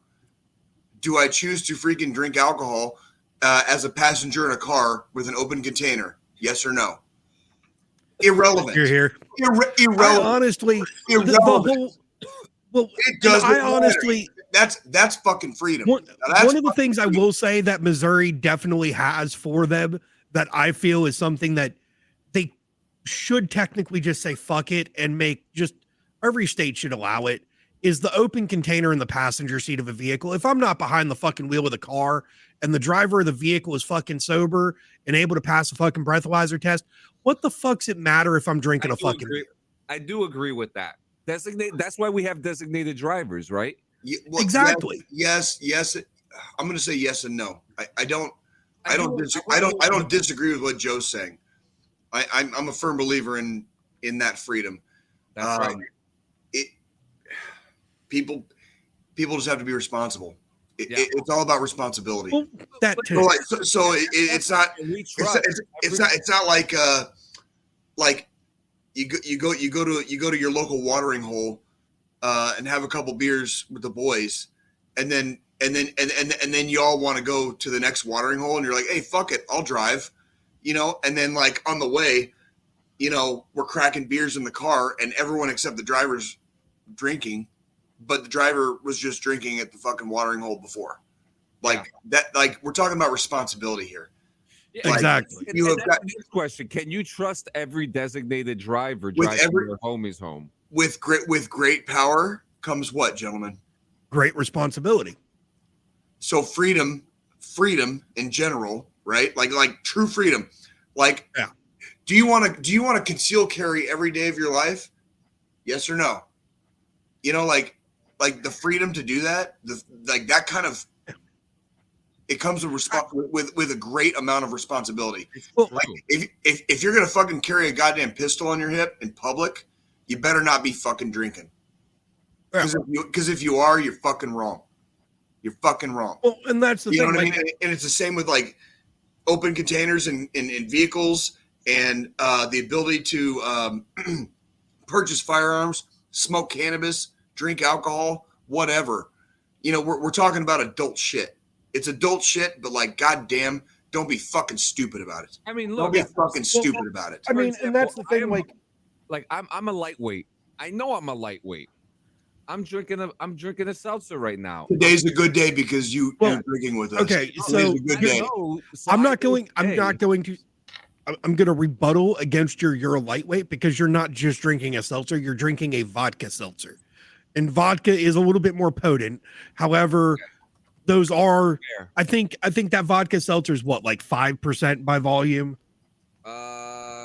Do I choose to freaking drink alcohol as a passenger in a car with an open container? Yes or no? Irrelevant. You're here. Irrelevant. Honestly, irrelevant. It does. I honestly, that's fucking freedom. One of the things I will say that Missouri definitely has for them that I feel is something that they should technically just say fuck it and make just every state should allow it is the open container in the passenger seat of a vehicle. If I'm not behind the fucking wheel of the car and the driver of the vehicle is fucking sober and able to pass a fucking breathalyzer test, what the fuck's it matter if I'm drinking a fucking beer? I do agree with that. That's why we have designated drivers, right? Exactly. Yes. I'm going to say yes and no. I don't disagree with what Joe's saying. I'm a firm believer in that freedom. That's right. People just have to be responsible. It's all about responsibility. Well, that too. It's not. It's not like you go to your local watering hole and have a couple beers with the boys, and then you all want to go to the next watering hole, and you're like, hey, fuck it, I'll drive, and then like on the way, we're cracking beers in the car, and everyone except the driver's drinking, but the driver was just drinking at the fucking watering hole before. We're talking about responsibility here. Yeah, exactly. Next question: can you trust every designated driver driving your homies home? With great power comes what, gentlemen? Great responsibility. So freedom in general, right? Like true freedom. Do you want to conceal carry every day of your life? Yes or no? Like the freedom to do that, that kind of, it comes with a great amount of responsibility. Well, like if you're gonna fucking carry a goddamn pistol on your hip in public, you better not be fucking drinking. Because if you are, you're fucking wrong. You're fucking wrong. Well, and that's the thing. You know what I mean? And it's the same with like open containers in vehicles and the ability to purchase firearms, smoke cannabis, drink alcohol, whatever. We're talking about adult shit. It's adult shit, but like, goddamn, don't be fucking stupid about it. I mean, look, don't be fucking stupid about it. I mean, and that's the thing. I'm a lightweight. I know I'm a lightweight. I'm drinking a seltzer right now. Today's a good day because you're drinking with us. Okay, so a good day. I'm going to rebuttal against you're a lightweight because you're not just drinking a seltzer, you're drinking a vodka seltzer. And vodka is a little bit more potent. However, those are I think that vodka seltzer is what, like 5% by volume?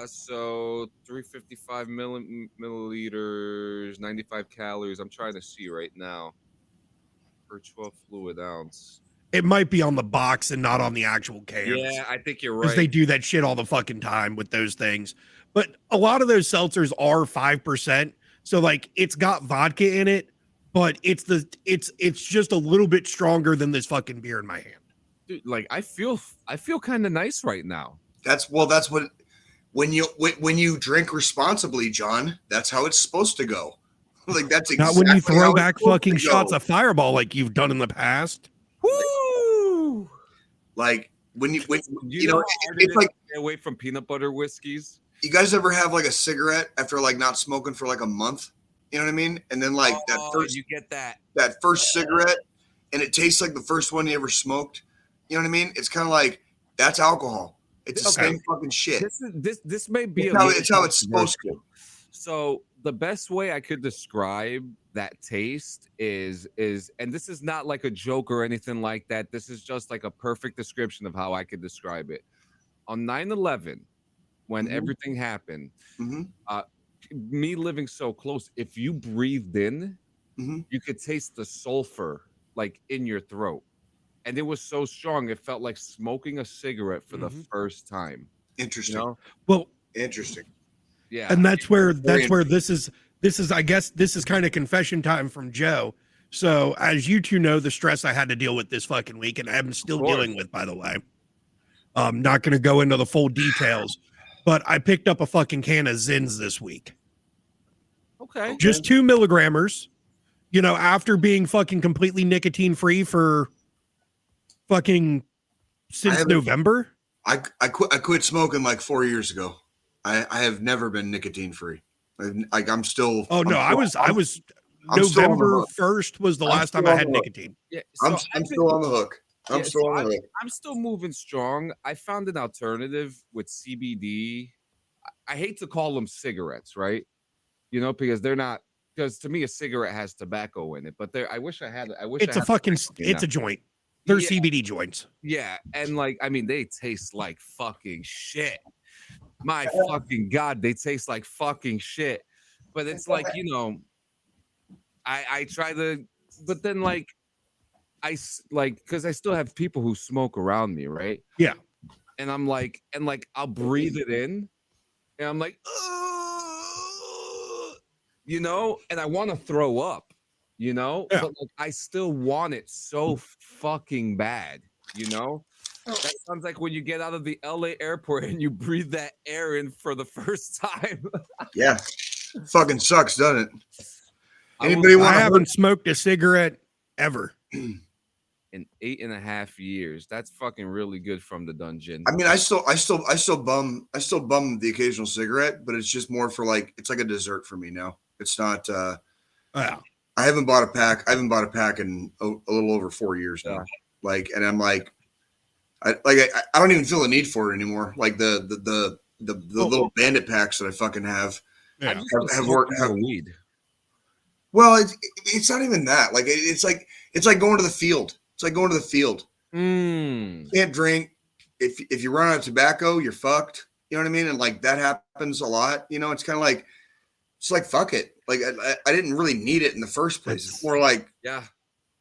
So 355 milliliters, 95 calories. I'm trying to see right now. Per 12 fluid ounce. It might be on the box and not on the actual cans. Yeah, I think you're right. Because they do that shit all the fucking time with those things. But a lot of those seltzers are 5%. So like it's got vodka in it, but it's just a little bit stronger than this fucking beer in my hand. Dude, like I feel kind of nice right now. That's what when you drink responsibly, John, that's how it's supposed to go. Like that's exactly not when you throw back fucking shots of Fireball like you've done in the past. Woo! Like when you it's like stay away from peanut butter whiskeys. You guys ever have like a cigarette after like not smoking for like a month? You know what I mean? And then like you get that first cigarette, and it tastes like the first one you ever smoked. You know what I mean? It's kind of like that's alcohol. It's the same fucking shit. This may be it's how it's supposed to. So the best way I could describe that taste is, and this is not like a joke or anything like that. This is just like a perfect description of how I could describe it. On 9/11, when everything happened, me living so close, if you breathed in, you could taste the sulfur like in your throat. And it was so strong, it felt like smoking a cigarette for the first time. Interesting. You know? Well, interesting. Yeah. And that's where this is, I guess this is kind of confession time from Joe. So as you two know, the stress I had to deal with this fucking week, and I'm still dealing with, by the way. I'm not going to go into the full details, but I picked up a fucking can of Zins this week. Okay. Just 2 milligrammers, you know, after being fucking completely nicotine free for fucking since November. I quit smoking like 4 years ago. I have never been nicotine free. I'm still. Oh no, I was November 1st was the last time I had nicotine. Yeah, so I'm still on the hook. I'm still moving strong. I found an alternative with CBD. I hate to call them cigarettes, right? You know, because they're not. Because to me, a cigarette has tobacco in it. But I wish I had. It's a joint. They're CBD joints. Yeah, and like I mean, they taste like fucking shit. My fucking God, they taste like fucking shit. But it's like, you know, I try to, but then like, because I still have people who smoke around me, right? Yeah. And I'm like, I'll breathe it in, and I'm like, you know, and I want to throw up, you know, but like, I still want it so fucking bad, you know? That sounds like when you get out of the LA airport and you breathe that air in for the first time. Yeah. Fucking sucks, doesn't it? I haven't smoked a cigarette ever. In 8.5 years. That's fucking really good from the dungeon. I mean, I still bum the occasional cigarette, but it's just more for like, it's like a dessert for me now. It's not, I haven't bought a pack. I haven't bought a pack in a little over 4 years now. Like, and I'm like, I don't even feel the need for it anymore. Like the little bandit packs that I fucking have have worked. Weed. Well, it's not even that. Like it's like going to the field. It's like going to the field. Can't drink. If you run out of tobacco, you're fucked. You know what I mean? And like that happens a lot. You know, it's kind of like fuck it. Like I didn't really need it in the first place. It's more like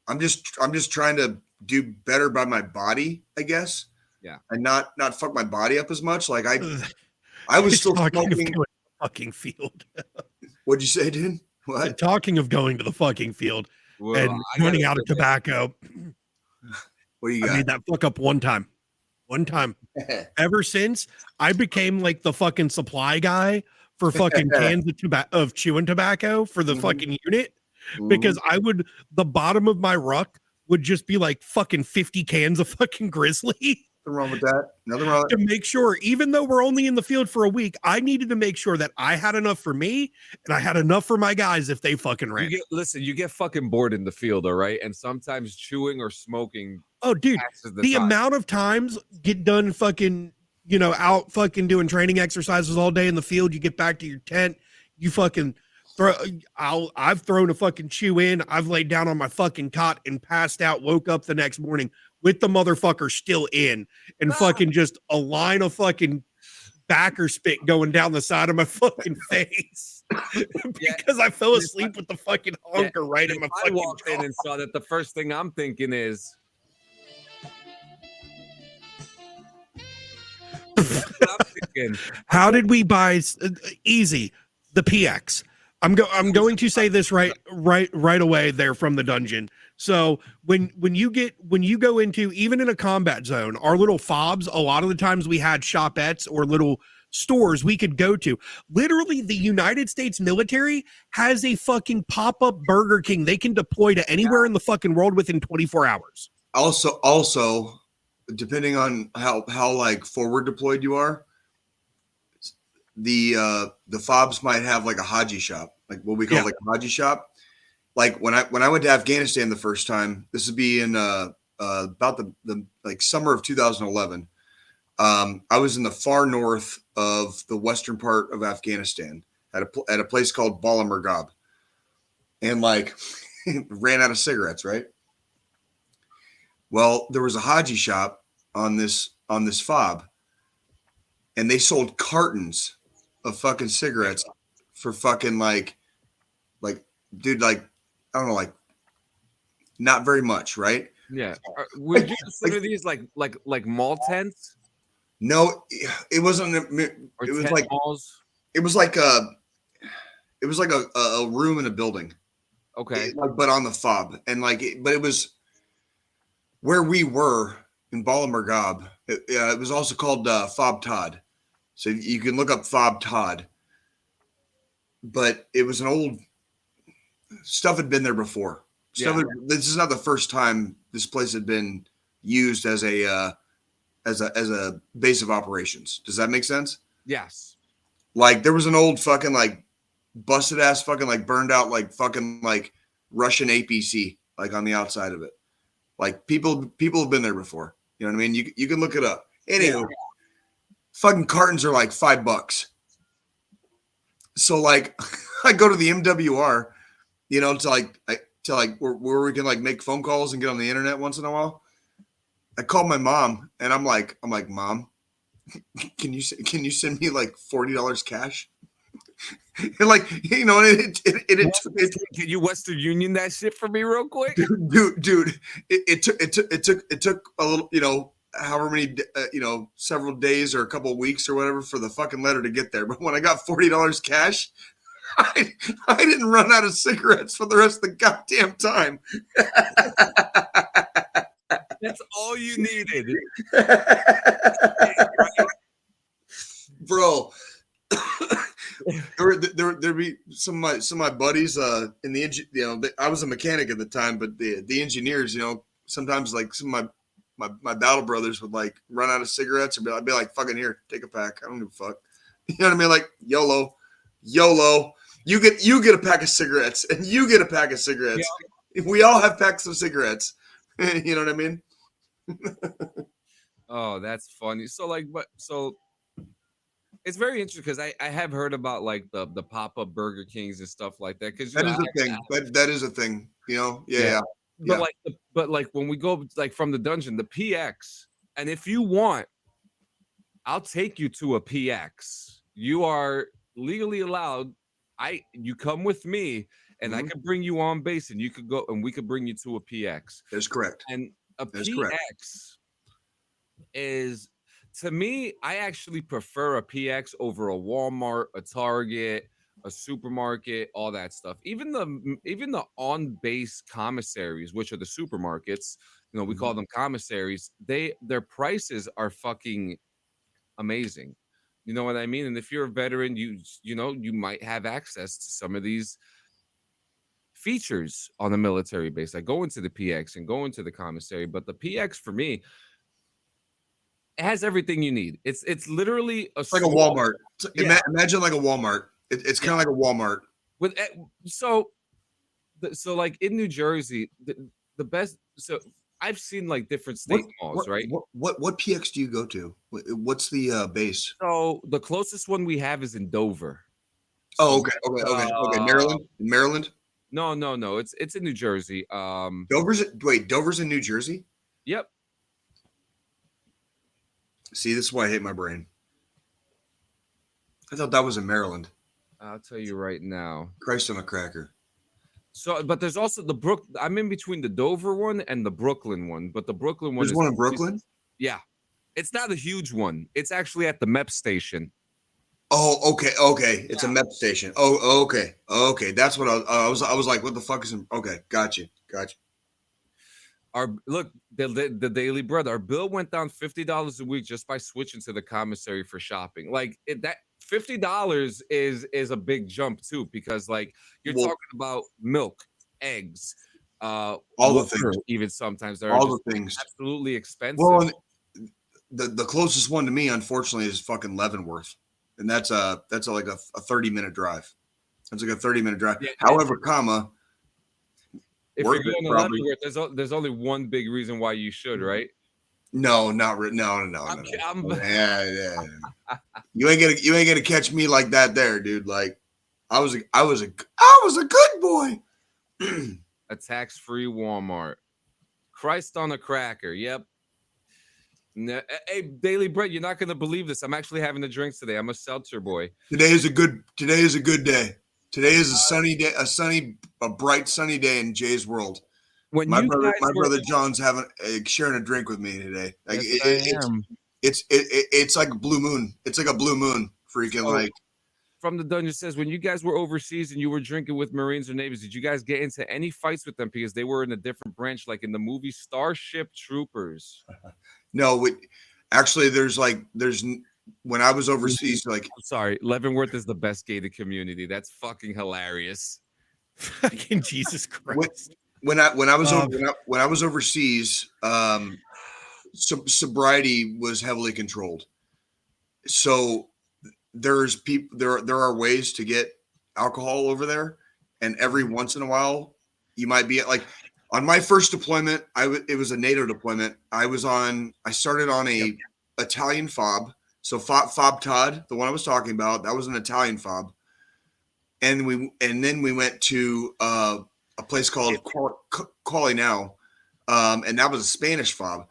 I'm just trying to do better by my body, I guess. Yeah. And not fuck my body up as much. Like I was still smoking fucking field. What'd you say, dude? What? Talking of going to the fucking field and running out of tobacco. What do you got? I made that fuck up one time. Ever since I became like the fucking supply guy for fucking cans of chewing tobacco for the fucking unit, because the bottom of my ruck would just be like fucking 50 cans of fucking Grizzly. Nothing wrong with that. Nothing wrong. To make sure, even though we're only in the field for a week, I needed to make sure that I had enough for me and I had enough for my guys if they fucking ran. You get fucking bored in the field, all right? And sometimes chewing or smoking. Oh, dude, the amount of times get done fucking, you know, out fucking doing training exercises all day in the field. You get back to your tent, you fucking I've thrown a fucking chew in. I've laid down on my fucking cot and passed out, woke up the next morning with the motherfucker still in, and fucking just a line of fucking backer spit going down the side of my fucking face because I fell asleep with the fucking honker right in my fucking I walked in and saw that, the first thing I'm thinking is, how did we buy easy the PX? I'm going to say this right away there from the dungeon. So when you go into, even in a combat zone, our little fobs, a lot of the times we had shopettes or little stores we could go to. Literally, the United States military has a fucking pop-up Burger King they can deploy to anywhere in the fucking world within 24 hours. Also, depending on how like forward deployed you are, the fobs might have like a Haji shop, like what we call like a Haji shop. Like when I went to Afghanistan the first time, this would be in about the like summer of 2011. I was in the far north of the western part of Afghanistan at a place called Bala Murghab, and like ran out of cigarettes, right? Well, there was a Haji shop on this fob, and they sold cartons of fucking cigarettes for fucking like dude, like I don't know, like not very much, right? Yeah. Would you consider these like mall tents? No, it wasn't. It was like malls? It was like a room in a building. Okay. But on the fob, and but it was where we were in Bala Murghab. It was also called Fob Todd. So you can look up Fob Todd. But it was an old stuff had been there before. This is not the first time this place had been used as a base of operations. Does that make sense? Yes. Like there was an old fucking like busted ass fucking like burned out like fucking like Russian APC like on the outside of it. Like people have been there before. You know what I mean? You can look it up. Anyway, fucking cartons are like $5. So like I go to the MWR, you know, to where we can like make phone calls and get on the internet once in a while. I called my mom and I'm like, Mom, can you send me like $40 cash? And like, you know, can you Western Union that shit for me real quick? Dude, it took a little, you know, however many, several days or a couple of weeks or whatever for the fucking letter to get there. But when I got $40 cash, I didn't run out of cigarettes for the rest of the goddamn time. That's all you needed. Bro. There'd be some of my buddies in the engine. You know, I was a mechanic at the time, but the engineers, you know, sometimes like some of my battle brothers would like run out of cigarettes, and I'd be like, "Fucking here, take a pack. I don't give a fuck." You know what I mean? Like YOLO. You get a pack of cigarettes, and you get a pack of cigarettes. Yeah. We all have packs of cigarettes. You know what I mean? Oh, that's funny. So it's very interesting because I have heard about like the pop-up Burger Kings and stuff like that. Because that is a thing. That is a thing. You know, yeah. But like when we go like from the dungeon, the PX, and if you want, I'll take you to a PX. You are legally allowed. You come with me, and I could bring you on base, and you could go, and we could bring you to a PX. That's correct. And a PX is, to me, I actually prefer a PX over a Walmart, a Target, a supermarket, all that stuff. Even the on-base commissaries, which are the supermarkets, you know, we call them commissaries. Their prices are fucking amazing. You know what I mean? And if you're a veteran, you might have access to some of these features on the military base. I go into the PX and go into the commissary, but the PX for me, it has everything you need. It's literally like a Walmart. Imagine like a Walmart. It's kind of like a Walmart. So like in New Jersey, the best. So I've seen like different state malls, right? What PX do you go to? What's the base? So the closest one we have is in Dover. Oh, okay. Maryland. No. It's in New Jersey. Dover's in New Jersey? Yep. See, this is why I hate my brain. I thought that was in Maryland. I'll tell you right now. Christ on a cracker. So, but there's also I'm in between the Dover one and the Brooklyn one, but the Brooklyn one. There's one in Brooklyn? Yeah. It's not a huge one. It's actually at the MEP station. Oh, okay. It's a meth station. Oh, okay. That's what I was like, what the fuck is? Okay, gotcha. The Daily Bread. Our bill went down $50 a week just by switching to the commissary for shopping. Like that $50 is a big jump too, because like you're talking about milk, eggs, all water, the things. even sometimes they're all the things absolutely expensive. Well, the closest one to me, unfortunately, is fucking Leavenworth, and that's like a 30-minute drive. That's like a 30-minute drive. Yeah, However, if you're going to Leavenworth, there's only one big reason why you should, right? No, not really. No. Yeah. You ain't gonna catch me like that, there, dude. Like, I was a good boy. A tax-free Walmart. Christ on a cracker. Yep. No, hey, Daily Bread, you're not gonna believe this. I'm actually having the drinks today. I'm a seltzer boy. Today is a good day. Today is a sunny day, a bright sunny day in Jay's world. When my brother John's sharing a drink with me today. Like, it's like a blue moon. It's like a blue moon. Freaking like. From the Dungeon says, when you guys were overseas and you were drinking with Marines or Navies, did you guys get into any fights with them because they were in a different branch, like in the movie Starship Troopers? No, actually, there's when I was overseas, like, I'm sorry, Leavenworth is the best gated community. That's fucking hilarious. Fucking Jesus Christ. When I was overseas, sobriety was heavily controlled. So there are ways to get alcohol over there, and every once in a while, you might be like. On my first deployment, it was a NATO deployment. I started on a Italian fob. So fob Todd, the one I was talking about, that was an Italian fob. And then we went to a place called Quali now. And that was a Spanish fob.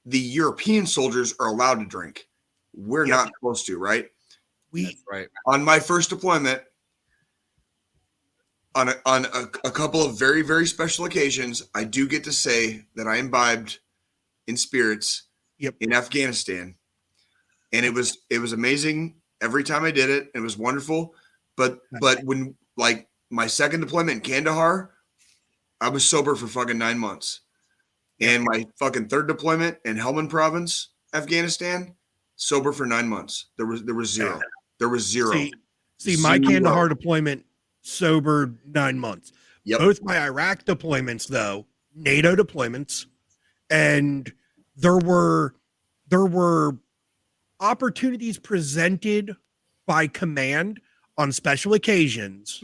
The European soldiers are allowed to drink. We're not supposed to, right? That's right. On my first deployment, on a couple of very, very special occasions, I do get to say that I imbibed in spirits in Afghanistan. And it was amazing every time I did it. It was wonderful. But when, like, my second deployment in Kandahar, I was sober for fucking 9 months. And my fucking third deployment in Helmand Province, Afghanistan, sober for 9 months. There was zero. There was zero. See, my Kandahar deployment, sober 9 months. Both my Iraq deployments, though, NATO deployments, and there were opportunities presented by command on special occasions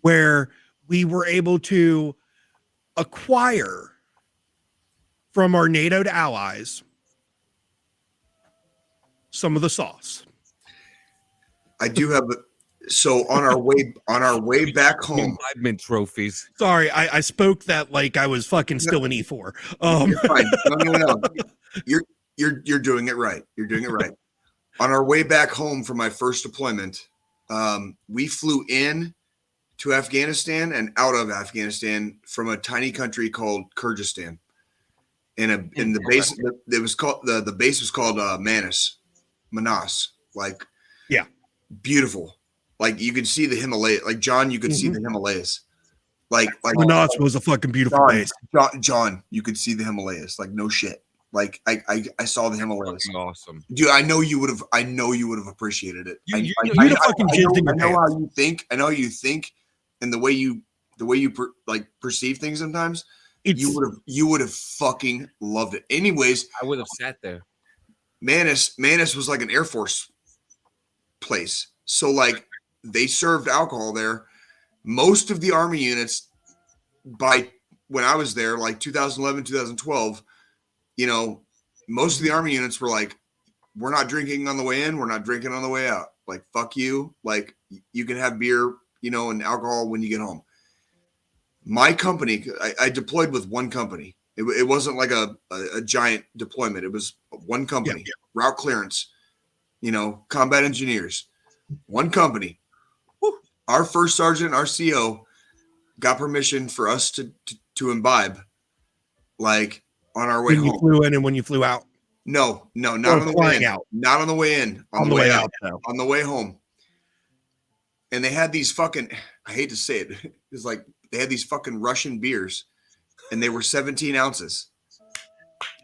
where we were able to acquire from our NATO allies some of the sauce. I do have so on our way back home. Imbibement trophies. Sorry, I spoke that like I was fucking still in E4. You're fine. No. You're doing it right. You're doing it right. On our way back home from my first deployment, we flew in to Afghanistan and out of Afghanistan from a tiny country called Kyrgyzstan. In the base, it was called the base was called Manas. Like, beautiful. Like, you could see the Himalayas. Like, John, you could see the Himalayas. Like Manas was a fucking beautiful base. John, you could see the Himalayas. Like, no shit. Like, I saw the Himalayas. Fucking awesome, dude. I know you would have appreciated it. I know how you think. I know how you think, and the way you perceive things sometimes. You would have fucking loved it. Anyways, I would have sat there. Manas was like an Air Force place. So, like, they served alcohol there. Most of the Army units, by when I was there, like 2011, 2012, most of the Army units were like, we're not drinking on the way in. We're not drinking on the way out. Like, fuck you. Like, you can have beer, and alcohol when you get home. My company, I deployed with one company. It wasn't like a giant deployment. It was one company, route clearance, combat engineers, one company. Woo. Our first sergeant, our CO, got permission for us to imbibe, like, on our way home. When you flew in and when you flew out. No, not on the way in. Not on the way in. On the way out. On the way home. And they had these fucking, I hate to say it, it's like they had these fucking Russian beers, and they were 17 ounces.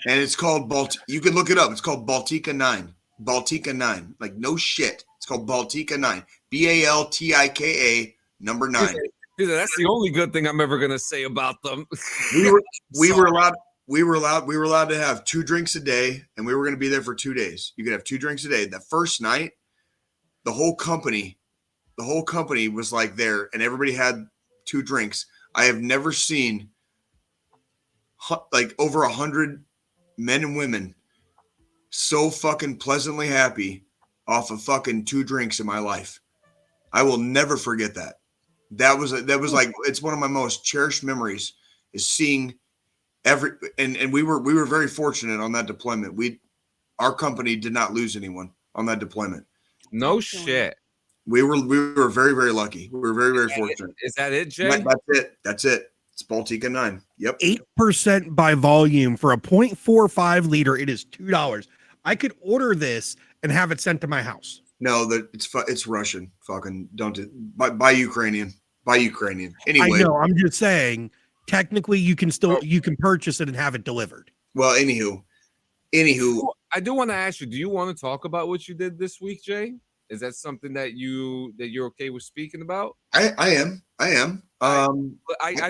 And it's called you can look it up. It's called Baltica 9. Baltica 9. Like, no shit. It's called Baltica 9. Baltika number 9. Dude, that's the only good thing I'm ever gonna say about them. We were allowed to have 2 drinks a day, and we were going to be there for 2 days. You could have 2 drinks a day. That first night, the whole company was like there, and everybody had 2 drinks. I have never seen like over 100 men and women so fucking pleasantly happy off of fucking 2 drinks in my life. I will never forget that. That was like, it's one of my most cherished memories, is seeing and we were very fortunate on that deployment. Our company did not lose anyone on that deployment. No shit. We were very, very lucky. We were very, very fortunate. Is that it, Jay? That's it. It's Baltica 9. Yep. 8% by volume for a 0.45 liter. It is $2. I could order this and have it sent to my house. No, it's Russian. Fucking don't do. Buy Ukrainian. Buy Ukrainian. Anyway, I know. I'm just saying. Technically, you can purchase it and have it delivered. Well, anywho, I do want to ask you. Do you want to talk about what you did this week, Jay? Is that something that you're okay with speaking about? I am. I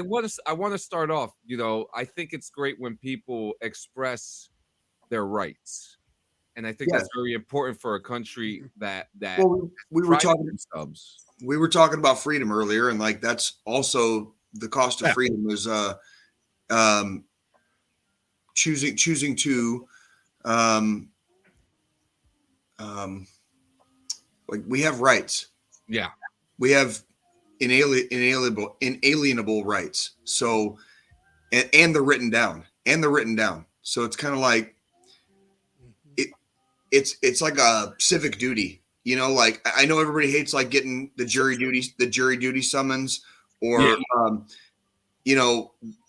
want to start off. I think it's great when people express their rights, and I think that's very important for a country that. Well, we were talking about freedom earlier, and like that's also the cost of freedom is choosing to like we have rights. Yeah. We have inalienable rights. So, and they're written down. So it's kind of like it's like a civic duty, like I know everybody hates like getting the jury duty summons, or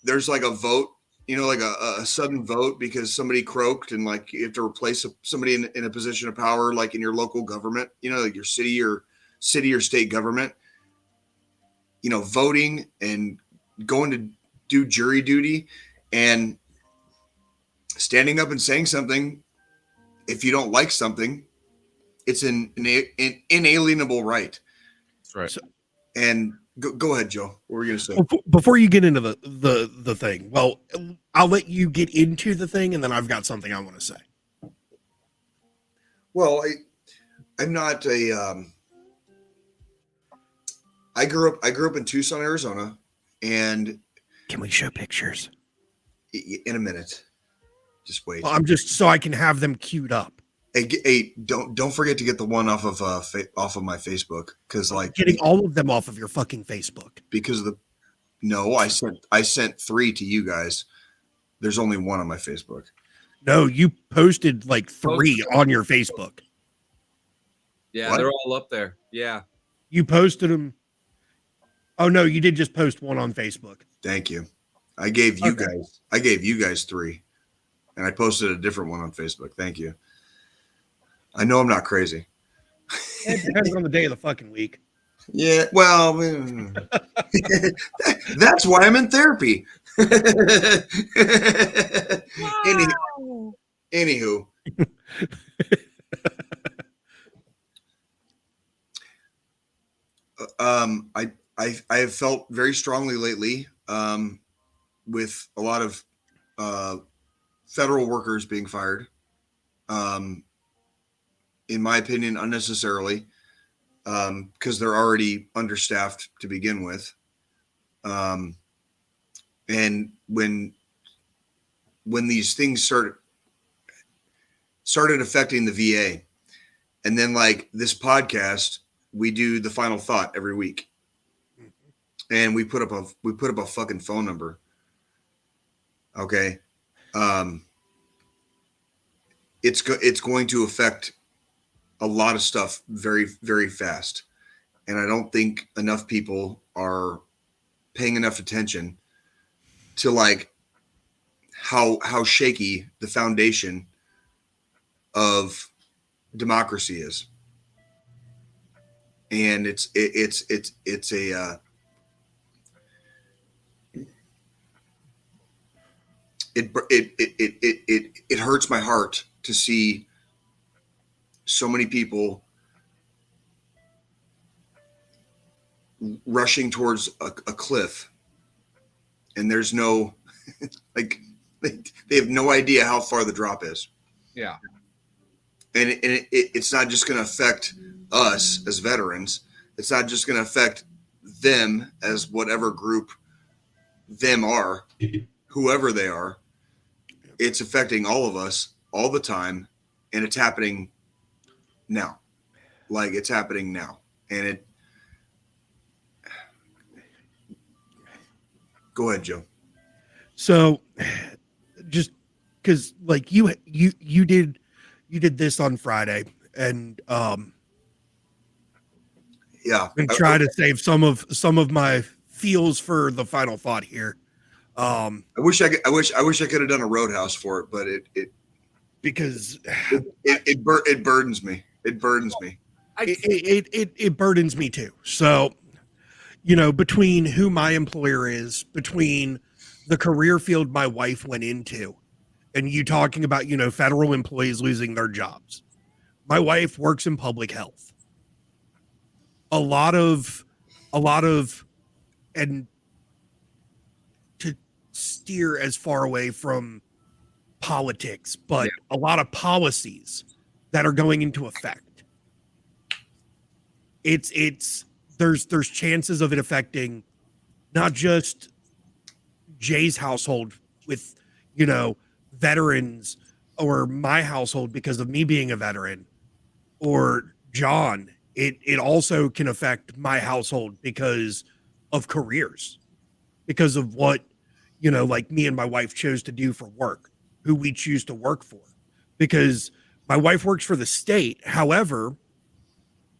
there's like a vote, like a sudden vote because somebody croaked, and like you have to replace somebody in a position of power, like in your local government, like your city or state government, voting and going to do jury duty and standing up and saying something. If you don't like something, it's an inalienable right. That's right. So, and go ahead, Joe. What were you going to say? Before you get into the thing, well, I'll let you get into the thing, and then I've got something I want to say. Well, I'm not a. I grew up in Tucson, Arizona, and can we show pictures in a minute? Just wait. Well, I'm just so I can have them queued up. Hey, don't forget to get the one off of my Facebook, because like getting all of them off of your fucking Facebook, because I sent 3 to you guys. There's only 1 on my Facebook. No, you posted like 3 on your Facebook. Yeah, what? They're all up there. Yeah, you posted them. Oh no, you did just post 1 on Facebook. Thank you. I gave you guys 3, and I posted a different one on Facebook. Thank you. I know I'm not crazy. It depends on the day of the fucking week. Yeah, well, that's why I'm in therapy. Wow. Anywho. I have felt very strongly lately with a lot of federal workers being fired. In my opinion, unnecessarily, because they're already understaffed to begin with. And when these things started affecting the VA, and then like this podcast, we do the final thought every week, and we put up a fucking phone number. Okay. It's going to affect a lot of stuff very, very fast. And I don't think enough people are paying enough attention to like how shaky the foundation of democracy is. And it hurts my heart to see so many people rushing towards a cliff, and there's no like they have no idea how far the drop is. Yeah. And it's not just going to affect us as veterans. It's not just going to affect them as whatever group them are, whoever they are. It's affecting all of us all the time, and it's happening now. Like, it's happening now. And it... Go ahead, Joe. So, just because, like, you did this on Friday, and yeah, and try to save some of my feels for the final thought here. I wish I could have done a Roadhouse for it, but it burdens me. It burdens me. It burdens me too. So, you know, between who my employer is, between the career field my wife went into, and you talking about, you know, federal employees losing their jobs. My wife works in public health. A lot of, and to steer as far away from politics, but a lot of policies that are going into effect. There's chances of it affecting not just Jay's household with, you know, veterans, or my household because of me being a veteran, or John. It also can affect my household because of careers, because of what, you know, like me and my wife chose to do for work, who we choose to work for, because my wife works for the state. However,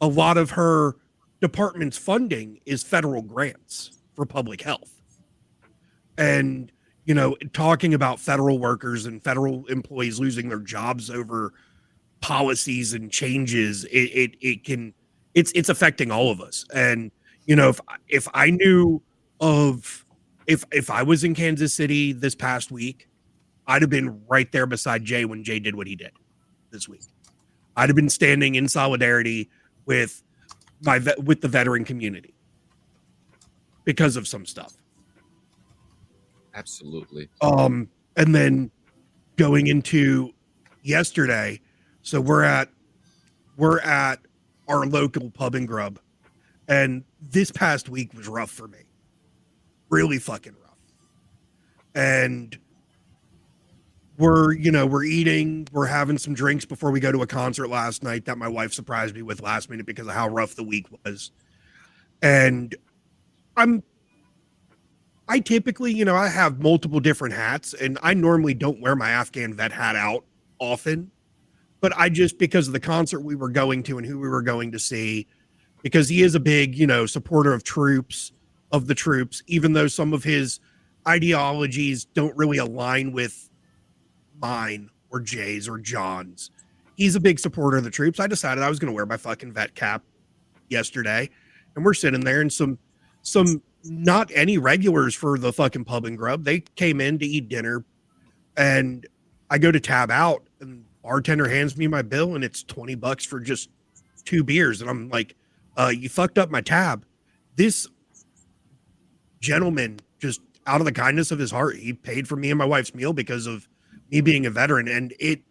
a lot of her department's funding is federal grants for public health. And, you know, talking about federal workers and federal employees losing their jobs over policies and changes, it's affecting all of us. And, you know, if I knew of, if I was in Kansas City this past week, I'd have been right there beside Jay when Jay did what he did this week. I'd have been standing in solidarity with with the veteran community because of some stuff. Absolutely. And then going into yesterday, so we're at our local pub and grub, and this past week was rough for me. Really fucking rough. And we're eating, we're having some drinks before we go to a concert last night that my wife surprised me with last minute because of how rough the week was. And I typically, you know, I have multiple different hats, and I normally don't wear my Afghan vet hat out often, but I just, because of the concert we were going to and who we were going to see, because he is a big, you know, supporter of the troops, even though some of his ideologies don't really align with mine or Jay's or John's. He's a big supporter of the troops. I decided I was going to wear my fucking vet cap yesterday, and we're sitting there, and some not any regulars for the fucking pub and grub. They came in to eat dinner, and I go to tab out, and bartender hands me my bill, and it's $20 for just 2 beers. And I'm like, you fucked up my tab. This gentleman, just out of the kindness of his heart, he paid for me and my wife's meal because of me being a veteran. And it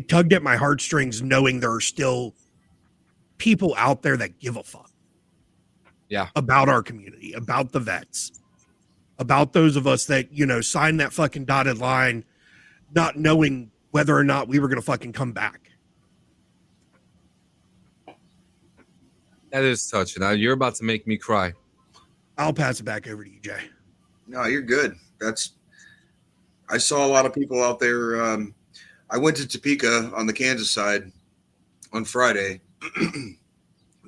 tugged at my heartstrings knowing there are still people out there that give a fuck. Yeah. About our community, about the vets, about those of us that, you know, signed that fucking dotted line, not knowing whether or not we were going to fucking come back. That is touching. Now you're about to make me cry. I'll pass it back over to you, Jay. No, you're good. I saw a lot of people out there. I went to Topeka on the Kansas side on Friday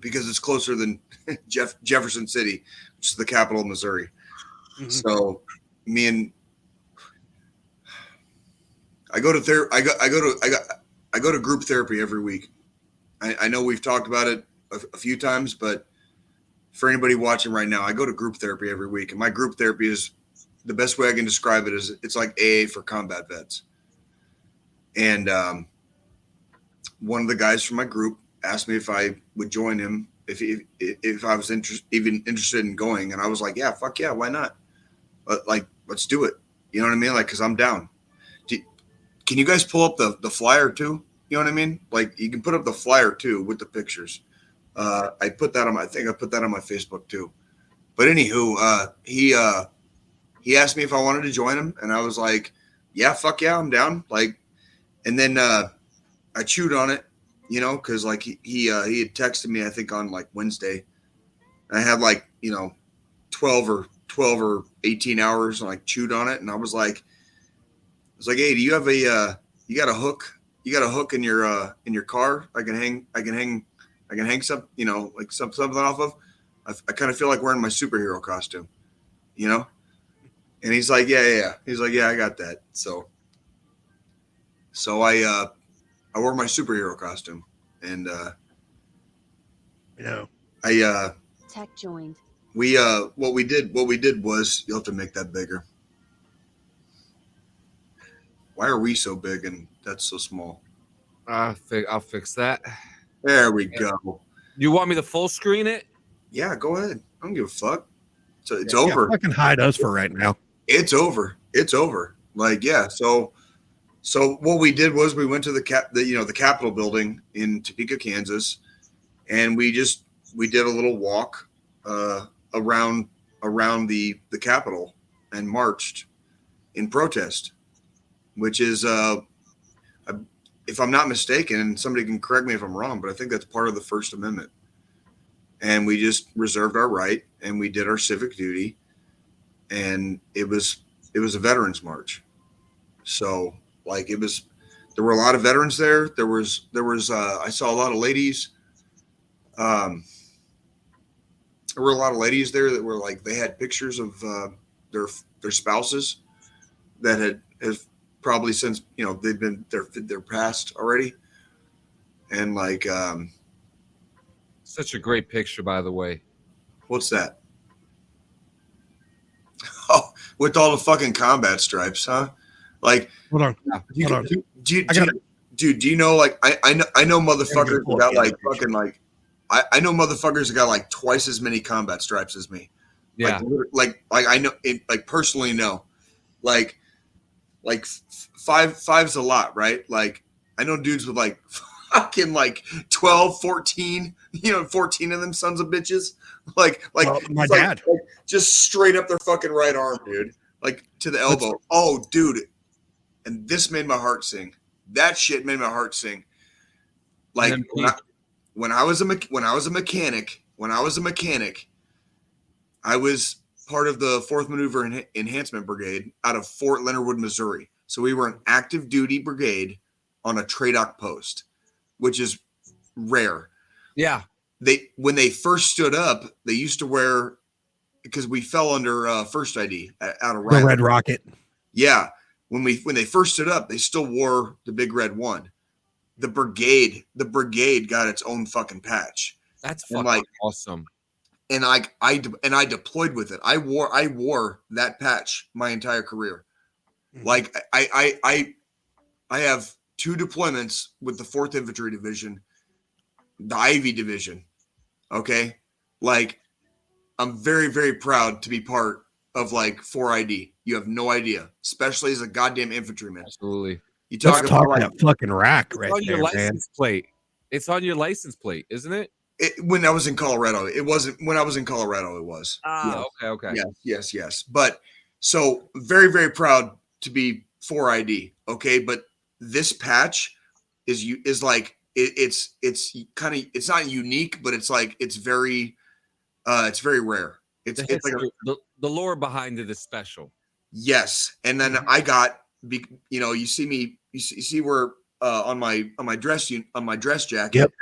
because it's closer than Jefferson City, which is the capital of Missouri. Mm-hmm. So I go I go to group therapy every week. I know we've talked about it a few times, but for anybody watching right now, I go to group therapy every week, and my group therapy is the best way I can describe it is it's like AA for combat vets. And one of the guys from my group asked me if I would join him if I was interested in going, and I was like, yeah, fuck yeah, why not? Like, let's do it. You know what I mean? Like, because I'm down. Can you guys pull up the flyer too? You know what I mean? Like, you can put up the flyer too with the pictures. I think I put that on my Facebook too. But anywho, he asked me if I wanted to join him, and I was like, yeah, fuck yeah, I'm down. Like, and then I chewed on it, you know, because like he had texted me, I think on like Wednesday. I had like, you know, 12 or 18 hours, and like chewed on it, and I was like, hey, do you have you got a hook? You got a hook in your car? I can hang some, you know, like something off of. I kind of feel like wearing my superhero costume, you know? And he's like, yeah. He's like, yeah, I got that. So I wore my superhero costume, and You know, Tech joined. what we did was, you'll have to make that bigger. Why are we so big and that's so small? I'll fix that. There we go. You want me to full screen it? Yeah, go ahead. I don't give a fuck. So it's over. Fucking hide us for right now. It's over. Like, yeah. So what we did was we went to the Capitol building in Topeka, Kansas, and we did a little walk around the Capitol and marched in protest, which is if I'm not mistaken, and somebody can correct me if I'm wrong, but I think that's part of the First Amendment. And we just reserved our right, and we did our civic duty, and it was a veterans march. So like there were a lot of veterans there. There was I saw a lot of ladies. There were a lot of ladies there that were like, they had pictures of their spouses that have probably since, you know, they're passed already. And like Such a great picture, by the way. What's that? Oh, with all the fucking combat stripes, huh? Like, Hold on. Dude, do you know, like, I know motherfuckers who got like fucking like, I know motherfuckers that got like twice as many combat stripes as me. Yeah. Like I know it, like personally know, like five's a lot, right? Like I know dudes with like fucking like 12, 14, you know, 14 of them sons of bitches. Like my dad. Like, just straight up their fucking right arm, dude. Like to the elbow. Oh, dude. And this made my heart sing. That shit made my heart sing. Like when I was a mechanic, I was part of the 4th Maneuver Enhancement Brigade out of Fort Leonard Wood, Missouri. So we were an active duty brigade on a TRADOC post, which is rare. Yeah. When they first stood up, they used to wear, because we fell under First ID out of the Red Rocket. Yeah. When they first stood up, they still wore the big red one. The brigade got its own fucking patch. That's fucking awesome. And I deployed with it. I wore that patch my entire career. Mm-hmm. Like I have 2 deployments with the 4th Infantry Division, the Ivy Division. Okay. Like I'm very, very proud to be part of like 4ID. You have no idea, especially as a goddamn infantryman. Absolutely. You talk about like, that fucking rack right on there, your license man. plate. It's on your license plate, isn't it? When I was in Colorado, it wasn't. When I was in Colorado, it was. Ah, yes. Okay. Yes. But so very, very proud to be 4ID. Okay, but this patch is like it's kind of, it's not unique, but it's like it's very rare. It's like the lore behind it is special. Yes, and then I got, you know, you see where on my dress jacket. Yep.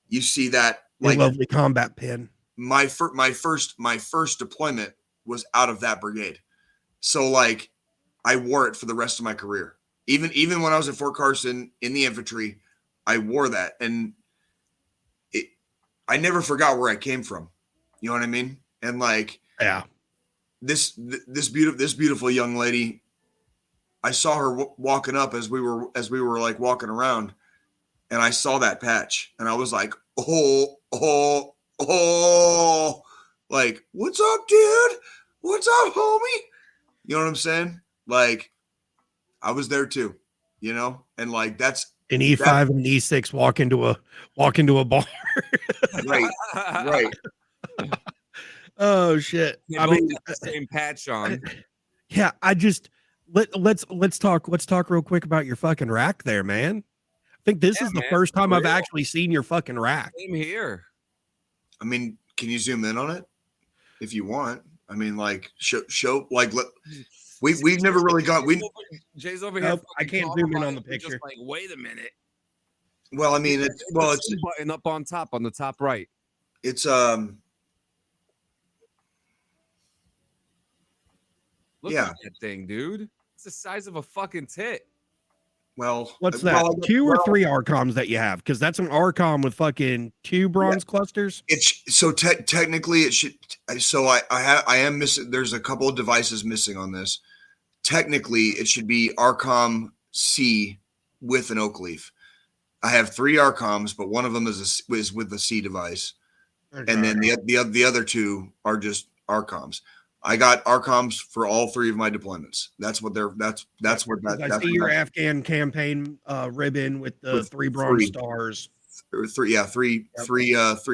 You see that like lovely combat pin. My first deployment was out of that brigade, so like I wore it for the rest of my career. Even when I was at Fort Carson in the infantry, I wore that, and I never forgot where I came from. You know what I mean? And like, yeah, this beautiful young lady, I saw her walking up as we were like walking around, and I saw that patch, and I was like, oh, like, what's up, dude? What's up, homie? You know what I'm saying? Like, I was there too, you know, and like that's an E5 and an E6 walk into a bar. right. Oh shit! They I both mean, got the same patch on. Yeah, I just let's talk real quick about your fucking rack there, man. I think this is the first time I've actually seen your fucking rack. Same here. I mean, can you zoom in on it if you want? I mean, like show like we've never really got Jay's over here. I can't zoom in on the picture. Just like, wait a minute. Well, I mean, it's button up on the top right. It's Look at that thing, dude. It's the size of a fucking tit. Well, what's that? 2 or 3 Arcoms that you have? Because that's an Arcom with fucking 2 bronze clusters. It's so technically it should. So I am missing. There's a couple of devices missing on this. Technically, it should be Arcom C with an oak leaf. I have 3 Arcoms, but one of them is with the C device, and then the other 2 are just Arcoms. I got Arcoms for all 3 of my deployments. That's what they're. That's what that. I see your Afghan campaign ribbon with the 3 bronze stars. 3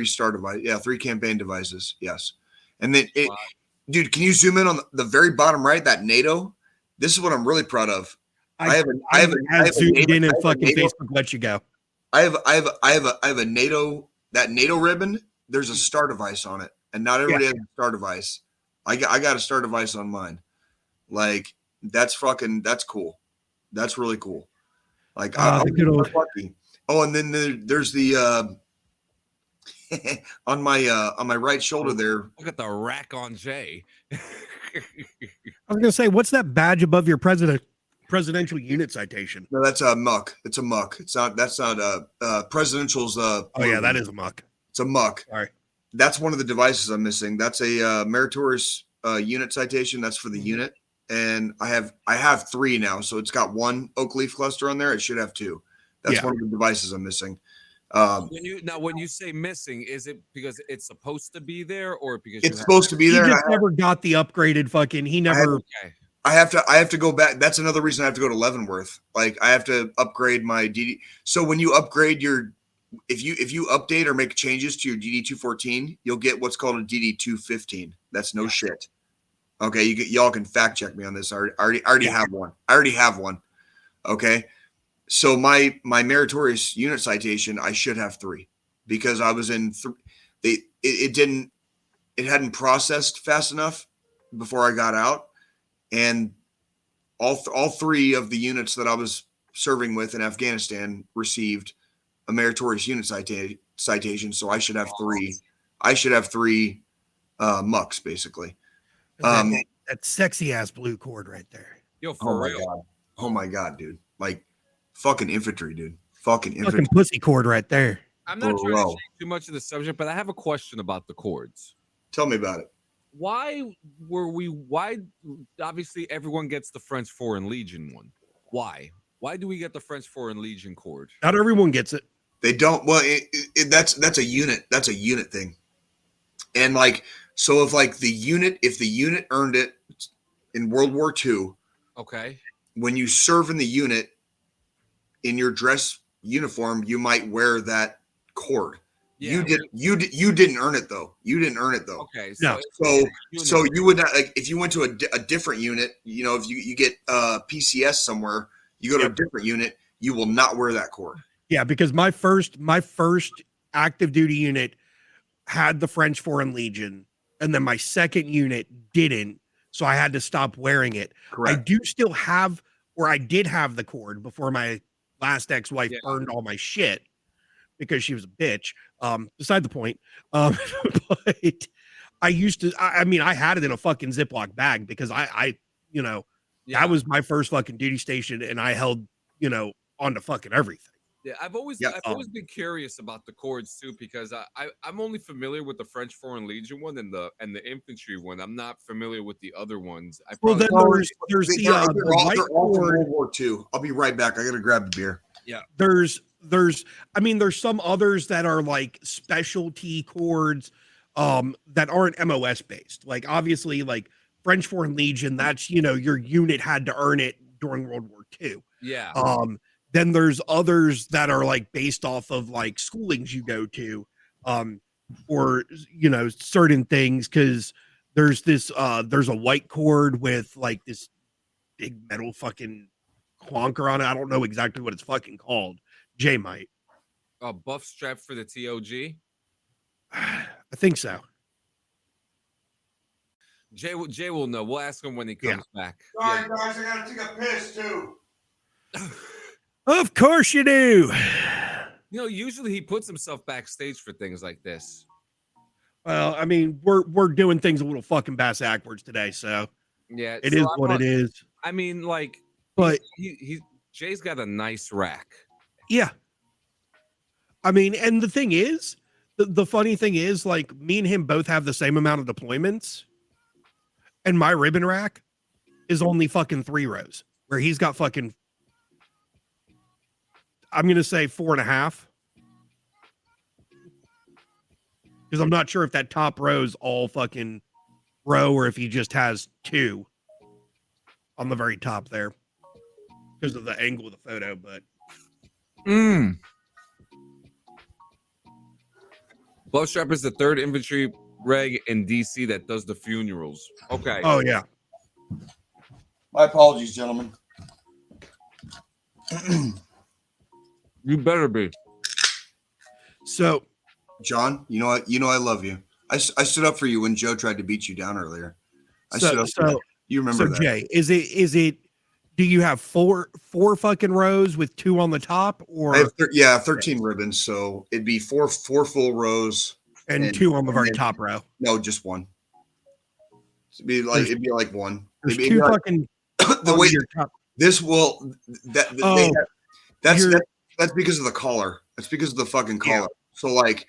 star device. Yeah, 3 campaign devices. Yes, and then dude, can you zoom in on the very bottom right? That NATO. This is what I'm really proud of. I have zoomed in and fucking Facebook let you go. I have a NATO, that NATO ribbon. There's a star device on it, and not everybody has a star device. I got a star device on mine. Like, that's cool. That's really cool. Like, I'm lucky. Oh, and then there's the on my right shoulder there. Look at the rack on Jay. I was gonna say, what's that badge above your presidential unit citation? No, that's a muck. It's a muck. That's not presidential's. Oh yeah, that is a muck. It's a muck. All right. That's one of the devices I'm missing. That's a meritorious unit citation. That's for the unit, and I have 3 now. So it's got 1 oak leaf cluster on there. It should have 2. That's one of the devices I'm missing. When you say missing, is it because it's supposed to be there, or because it's supposed to be there? He just never got the upgraded fucking. He never. I have to go back. That's another reason I have to go to Leavenworth. Like, I have to upgrade my DD. So when you upgrade your, if you update or make changes to your DD214, you'll get what's called a DD215. That's no shit. Okay, y'all can fact check me on this. I already have one. I already have one. Okay, so my meritorious unit citation, I should have 3 because I was in. It hadn't processed fast enough before I got out, and all 3 of the units that I was serving with in Afghanistan received a meritorious unit citation, so I should have 3. I should have 3 mucks basically. That sexy ass blue cord right there. Yo, for real. God. Oh my god, dude! Like, fucking infantry, dude. Fucking pussy cord right there. I'm not trying to change too much of the subject, but I have a question about the cords. Tell me about it. Why obviously everyone gets the French Foreign Legion one. Why do we get the French Foreign Legion cord? Not everyone gets it. They don't. Well, that's a unit. That's a unit thing. And like, so if the unit earned it in World War II, okay, when you serve in the unit in your dress uniform, you might wear that cord. Yeah, you didn't earn it though. Okay, so you would not, like, if you went to a different unit, you know, if you get PCS somewhere, you go to a different unit, you will not wear that cord. Yeah, because my first active duty unit had the French Foreign Legion, and then my second unit didn't, so I had to stop wearing it. Correct. I do still have, or I did have the cord before my last ex-wife burned all my shit because she was a bitch. Beside the point. But I used to, I mean, I had it in a fucking Ziploc bag because I that was my first fucking duty station, and I held, on to fucking everything. Yeah, I've always been curious about the cords too, because I'm only familiar with the French Foreign Legion one and the infantry one. I'm not familiar with the other ones. There's the white they're all from cord. World War II. I'll be right back. I gotta grab a beer. Yeah, there's some others that are like specialty cords that aren't MOS based. Like obviously, like French Foreign Legion, that's your unit had to earn it during World War II. Yeah. Then there's others that are like based off of like schoolings you go to, or certain things. Because there's a white cord with like this big metal fucking clonker on it. I don't know exactly what it's fucking called. Jay might. A buff strap for the TOG. I think so. Jay will know. We'll ask him when he comes back. Sorry, guys, I gotta take a piss too. Of course you do. Usually he puts himself backstage for things like this. Well, I mean, we're doing things a little fucking backwards today, so yeah, it is what it is. I mean, like, but Jay's got a nice rack. Yeah. I mean, and the thing is, the funny thing is, like, me and him both have the same amount of deployments, and my ribbon rack is only fucking 3 rows, where he's got fucking, I'm going to say 4.5. Because I'm not sure if that top row's all fucking row or if he just has 2 on the very top there because of the angle of the photo, but. Buffstrap is the 3rd infantry reg in DC that does the funerals. Okay. Oh, yeah. My apologies, gentlemen. You better be. So, John, you know I love you. I stood up for you when Joe tried to beat you down earlier. Stood up for you. You remember that? Jay, is it? Do you have four fucking rows with 2 on the top, or? I have 13 ribbons, so it'd be four full rows and 2 on the very top row. No, just 1. It'd be like 1. There's 2 fucking. The way this will that's because of the collar. That's because of the fucking collar. Yeah. So like,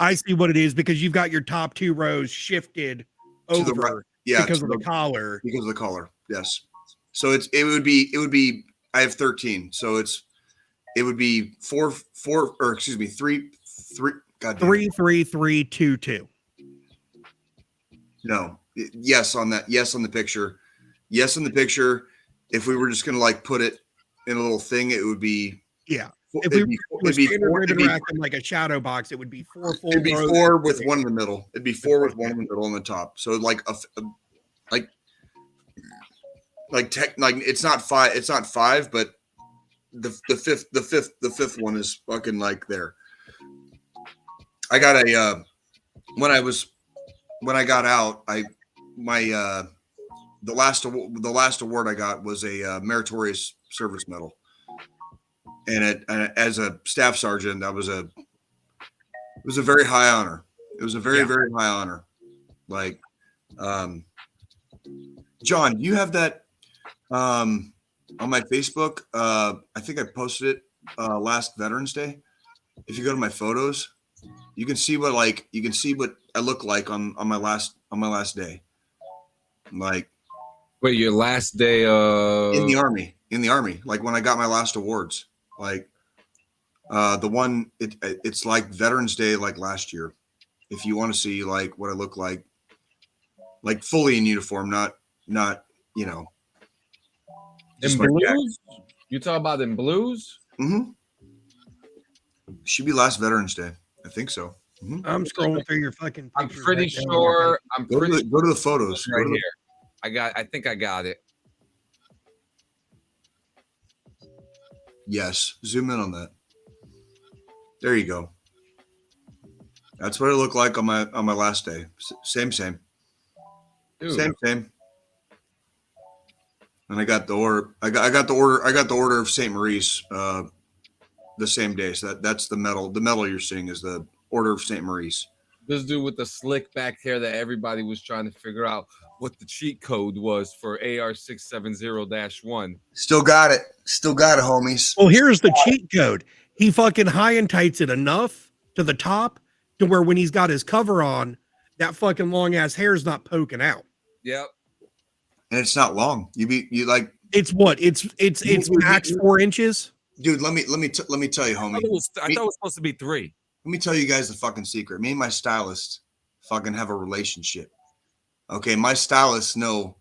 I see what it is, because you've got your top 2 rows shifted over to the right. Yeah, because of the collar. Because of the collar, yes. So it would be. I have 13, so it would be 3. God damn. 3, 3, 3, 2, 2. No. Yes on that. Yes on the picture. Yes on the picture. If we were just gonna like put it in a little thing, it would be. Yeah. If we were ribbon rack in like a shadow box, it would be 4 full. It'd be 4 with 1 in the middle. It'd be 4 with 1 in the middle on the top. So like it's not 5. It's not 5, but the fifth one is fucking like there. I got a when I got out, the last award I got was a meritorious service medal. And as a staff sergeant, it was a very high honor. It was a very, very high honor. Like, John, you have that on my Facebook. I think I posted it last Veterans Day. If you go to my photos, you can see what I look like on my last day. Like, wait, your last day in the army, like when I got my last awards. Like the one it's like Veterans Day like last year. If you want to see like what I look like fully in uniform, not in blues. You talk about in blues? Mm-hmm. Should be last Veterans Day. I think so. Mm-hmm. I'm scrolling through your fucking pictures. I'm pretty sure. Go to the photos right here. I think I got it. Yes, zoom in on that. There you go. That's what it looked like on my last day. Same. Dude. Same. And I got the order. I got the order of St. Maurice the same day. So that's the medal. The medal you're seeing is the Order of St. Maurice. This dude with the slick back hair that everybody was trying to figure out what the cheat code was for AR670-1. Still got it, homies. Well, here's the cheat code. He fucking high and tights it enough to the top to where when he's got his cover on, that fucking long ass hair is not poking out. Yep. And it's not long. You like it's what? It's max 4 inches. Dude, let me tell you, homie. I thought it was supposed to be 3. Let me tell you guys the fucking secret. Me and my stylist fucking have a relationship. Okay, my stylists know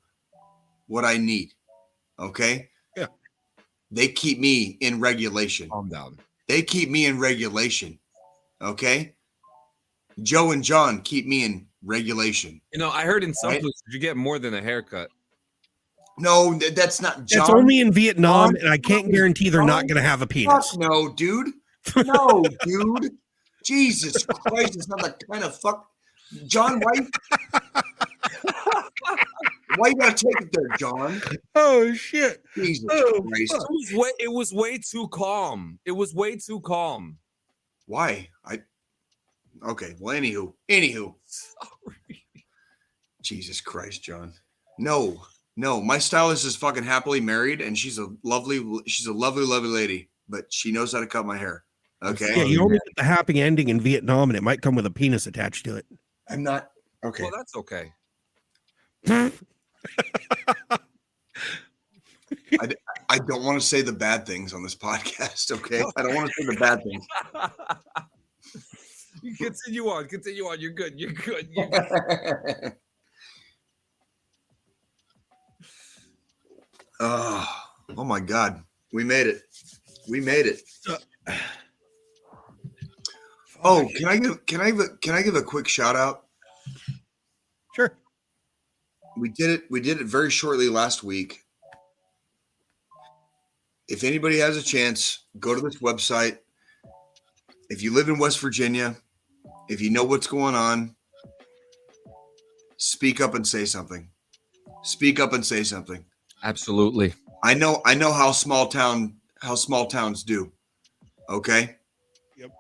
what I need. Okay? Yeah. They keep me in regulation. Calm down. They keep me in regulation. Okay? Joe and John keep me in regulation. You know, I heard in some places you get more than a haircut. No, that's not John. That's only in Vietnam, and I can't guarantee they're not going to have a penis. Fuck no, dude. No, dude. Jesus Christ, it's not the kind of fuck. John, why you gotta take it there, John? Oh shit! Jesus Christ! It was way too calm. It was way too calm. Why? Okay. Well, anywho. Sorry. Jesus Christ, John. No. My stylist is fucking happily married, and she's a lovely lady. But she knows how to cut my hair. Okay. Yeah, you only get the happy ending in Vietnam, and it might come with a penis attached to it. I'm not okay. Well, that's okay. I don't want to say the bad things on this podcast. Okay, I don't want to say the bad things. You continue on. You're good. Oh my God, we made it. Oh, can I give a quick shout out? Sure. We did it very shortly last week. If anybody has a chance, go to this website. If you live in West Virginia, if you know what's going on, speak up and say something. Absolutely. I know how small towns do. Okay? Yep.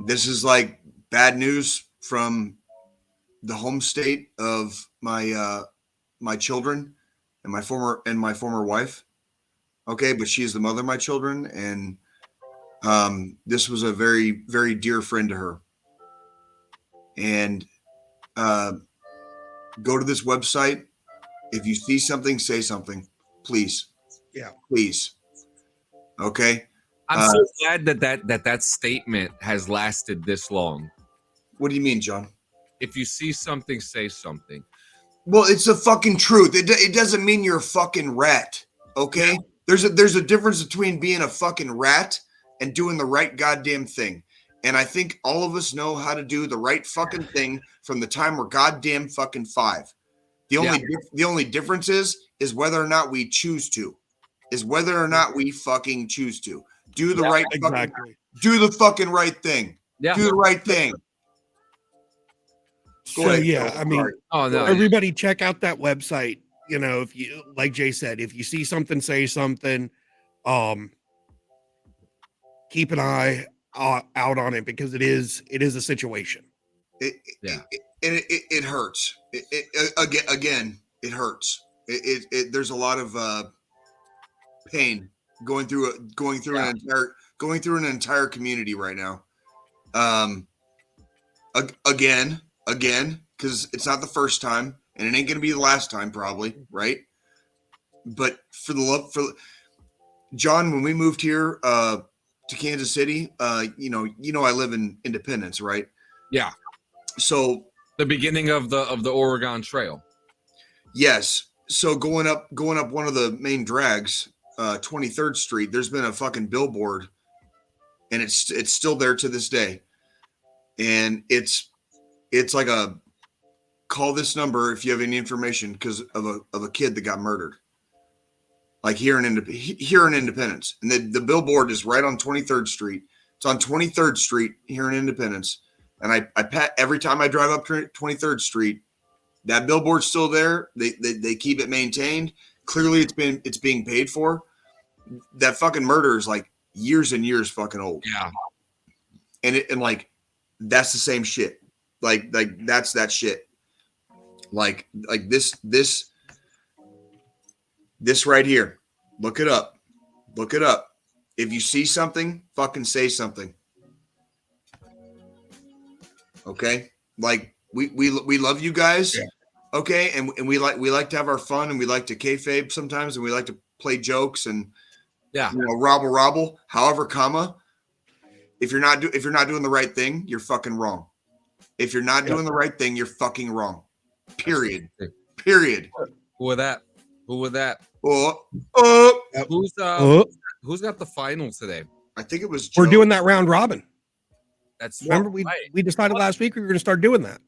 This is like bad news from the home state of my children and my former wife. Okay, but she's the mother of my children, and this was a very, very dear friend to her. And go to this website. If you see something, say something, please. Yeah, please. Okay. I'm so glad that statement has lasted this long. What do you mean, John? If you see something, say something. Well, it's the fucking truth. It doesn't mean you're a fucking rat. Okay. Yeah. There's a difference between being a fucking rat and doing the right goddamn thing. And I think all of us know how to do the right fucking thing from the time we're goddamn fucking 5. The only difference is whether or not we choose to. Is whether or not we fucking choose to. Do the right fucking, do the fucking right thing. Yeah. Do the right thing. So yeah, I mean, everybody check out that website. You know, if you, like Jay said, if you see something, say something. Keep an eye out on it, because it is a situation. It hurts. Again, it hurts. There's a lot of pain going through an entire community right now. Again, because it's not the first time, and it ain't gonna be the last time, probably, right? But for John, when we moved here to Kansas City, you know I live in Independence, right? Yeah. So the beginning of the Oregon Trail. Yes. So going up one of the main drags, 23rd Street, there's been a fucking billboard, and it's still there to this day. And it's like a call this number if you have any information because of a kid that got murdered. Like here in Independence. And the billboard is right on 23rd Street. It's on 23rd Street here in Independence. And I pat every time I drive up 23rd Street, that billboard's still there. They keep it maintained. Clearly it's being paid for. That fucking murder is like years and years fucking old. Yeah. And like that's the same shit. Like that's that shit. Like this right here. Look it up. Look it up. If you see something, fucking say something. Okay? Like we love you guys. Yeah. Okay? And we like to have our fun, and we like to kayfabe sometimes, and we like to play jokes and robble. However, if you're not doing the right thing, you're fucking wrong. If you're not doing the right thing, you're fucking wrong. Period. Period. Who with that? Who's got the finals today? I think it was Joe. We're doing that round robin. Remember right. we decided last week we were going to start doing that.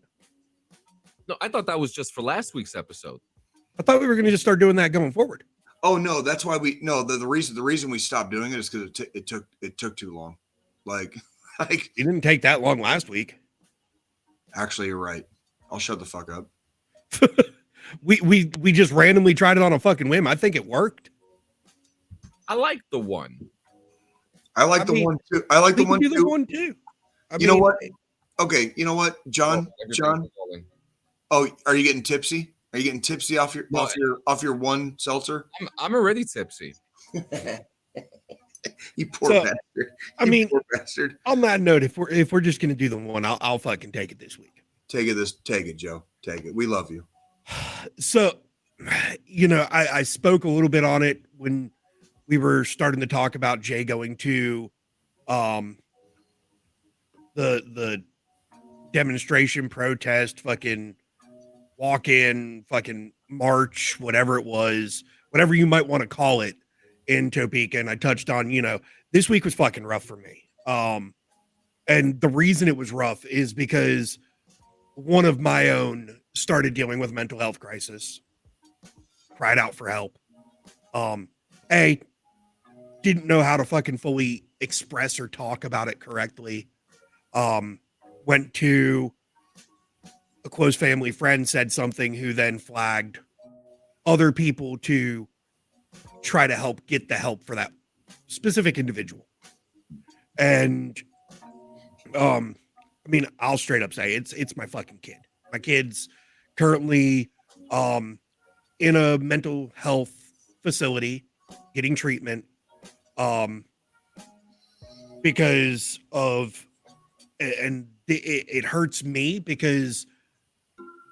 No, I thought that was just for last week's episode. I thought we were going to just start doing that going forward. Oh no, that's why the reason we stopped doing it is because it took too long. Like it didn't take that long last week. Actually, you're right. I'll shut the fuck up. we just randomly tried it on a fucking whim. I think it worked. I like the one. I like the one too. I like the one too. One too. You know what? Okay, you know what, John? Oh, are you getting tipsy? Are you getting tipsy off your one seltzer? I'm already tipsy. You poor bastard. Poor bastard. On that note, if we're just gonna do the one, I'll fucking take it this week. Take it, Joe. Take it. We love you. So, I spoke a little bit on it when we were starting to talk about Jay going to the demonstration, protest, fucking walk-in, fucking march, whatever it was, whatever you might want to call it, in Topeka. And I touched on, this week was fucking rough for me. And the reason it was rough is because one of my own started dealing with mental health crisis, cried out for help. Didn't know how to fucking fully express or talk about it correctly. Went to a close family friend, said something, who then flagged other people to try to help get the help for that specific individual. And, I'll straight up say it's my fucking kid. My kid's currently, in a mental health facility getting treatment, because of, and it hurts me because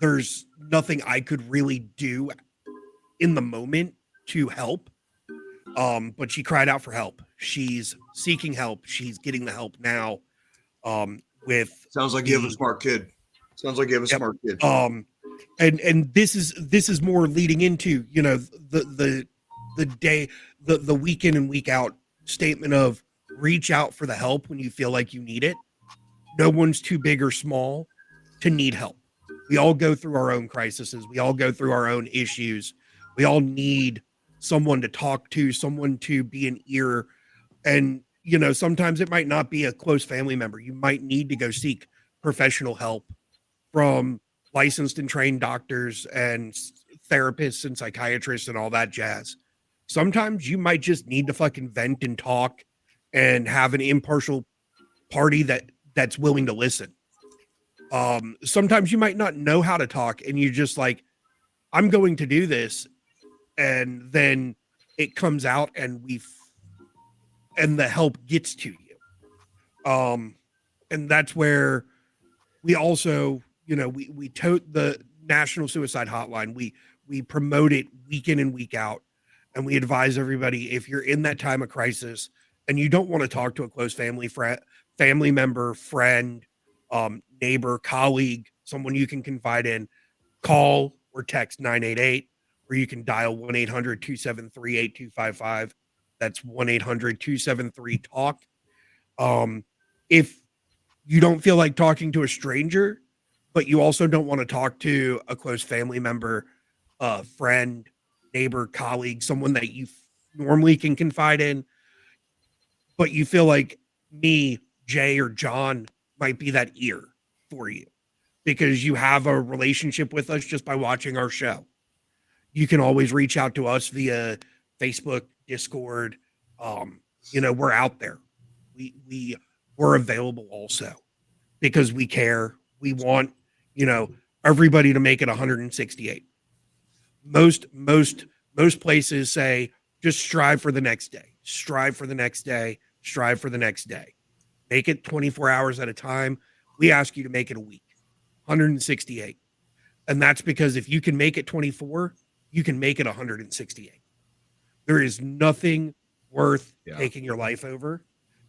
there's nothing I could really do in the moment to help. But she cried out for help. She's seeking help. She's getting the help now. Sounds like you have a smart kid. Smart kid. And this is more leading into, the day, the week in and week out statement of reach out for the help when you feel like you need it. No one's too big or small to need help. We all go through our own crises. We all go through our own issues. We all need someone to talk to, someone to be an ear. And, sometimes it might not be a close family member. You might need to go seek professional help from licensed and trained doctors and therapists and psychiatrists and all that jazz. Sometimes you might just need to fucking vent and talk and have an impartial party that's willing to listen. Sometimes you might not know how to talk and you're just like, I'm going to do this. And then it comes out and and the help gets to you. And that's where we also, we tote the National Suicide Hotline. We promote it week in and week out. And we advise everybody, if you're in that time of crisis and you don't want to talk to a close family member, friend, neighbor, colleague, someone you can confide in, call or text 988, or you can dial 1-800-273-8255. That's 1-800-273-TALK. If you don't feel like talking to a stranger, but you also don't want to talk to a close family member, friend, neighbor, colleague, someone that you normally can confide in, but you feel like me, Jay, or John might be that ear for you because you have a relationship with us just by watching our show. You can always reach out to us via Facebook, Discord. We're out there. We're available also because we care. We want, everybody to make it 168. Most places say just strive for the next day. Strive for the next day. Strive for the next day. Make it 24 hours at a time. We ask you to make it a week. 168. And that's because if you can make it 24, you can make it 168. There is nothing worth taking your life over,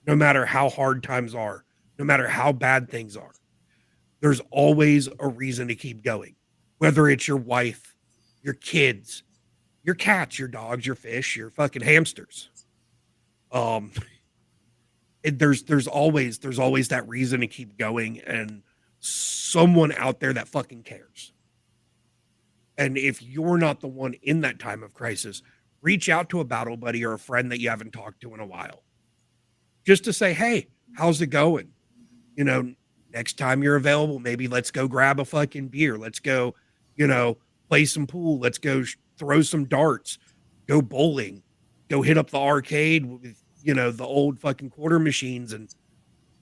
no matter how hard times are, no matter how bad things are. There's always a reason to keep going, whether it's your wife, your kids, your cats, your dogs, your fish, your fucking hamsters. There's always that reason to keep going, and someone out there that fucking cares. And if you're not the one in that time of crisis, reach out to a battle buddy or a friend that you haven't talked to in a while, just to say, hey, how's it going? Next time you're available, maybe let's go grab a fucking beer. Let's go, play some pool. Let's go throw some darts, go bowling, go hit up the arcade with, the old fucking quarter machines and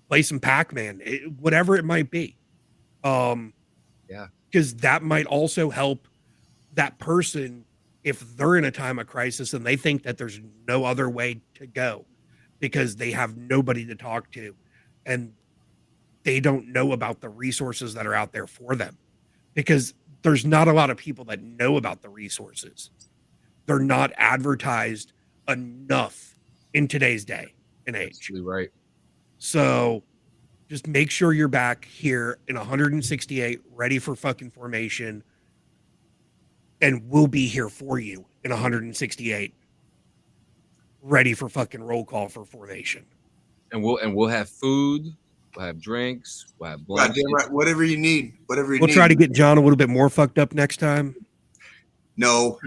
play some Pac-Man, whatever it might be. Because that might also help that person if they're in a time of crisis and they think that there's no other way to go because they have nobody to talk to and they don't know about the resources that are out there for them, because there's not a lot of people that know about the resources. They're not advertised enough in today's day and age. Absolutely right. So just make sure you're back here in 168, ready for fucking formation. And we'll be here for you in 168, ready for fucking roll call for formation. And we'll have food, we'll have drinks, we'll have blankets. Goddamn right. Whatever you need. We'll try to get John a little bit more fucked up next time. No.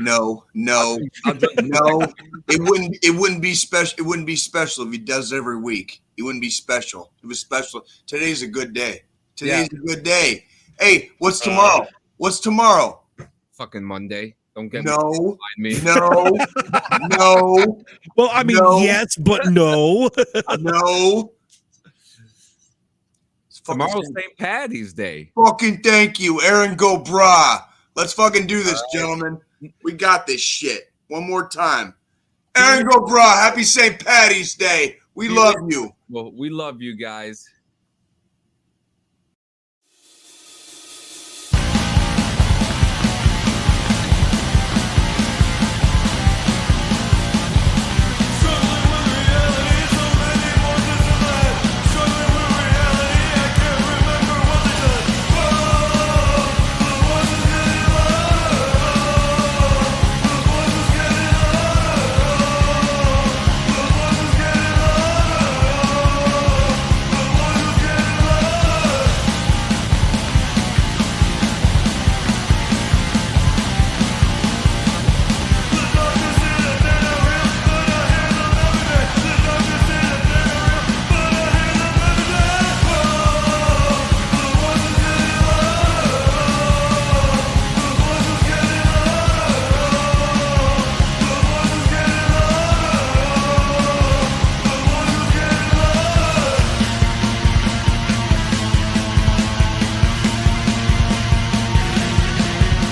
It wouldn't be special. It wouldn't be special if he does it every week. It wouldn't be special. It was special. Today's a good day. Today's a good day. Hey, what's tomorrow? What's tomorrow? Fucking Monday. Don't get me. No. Well, I mean, yes, but no. No. Tomorrow's St. Patty's Day. Fucking thank you, Aaron Go Brah. Let's fucking do this, gentlemen. We got this shit. One more time. Aaron Go Brah, happy St. Patty's Day. We love you. Well, we love you guys.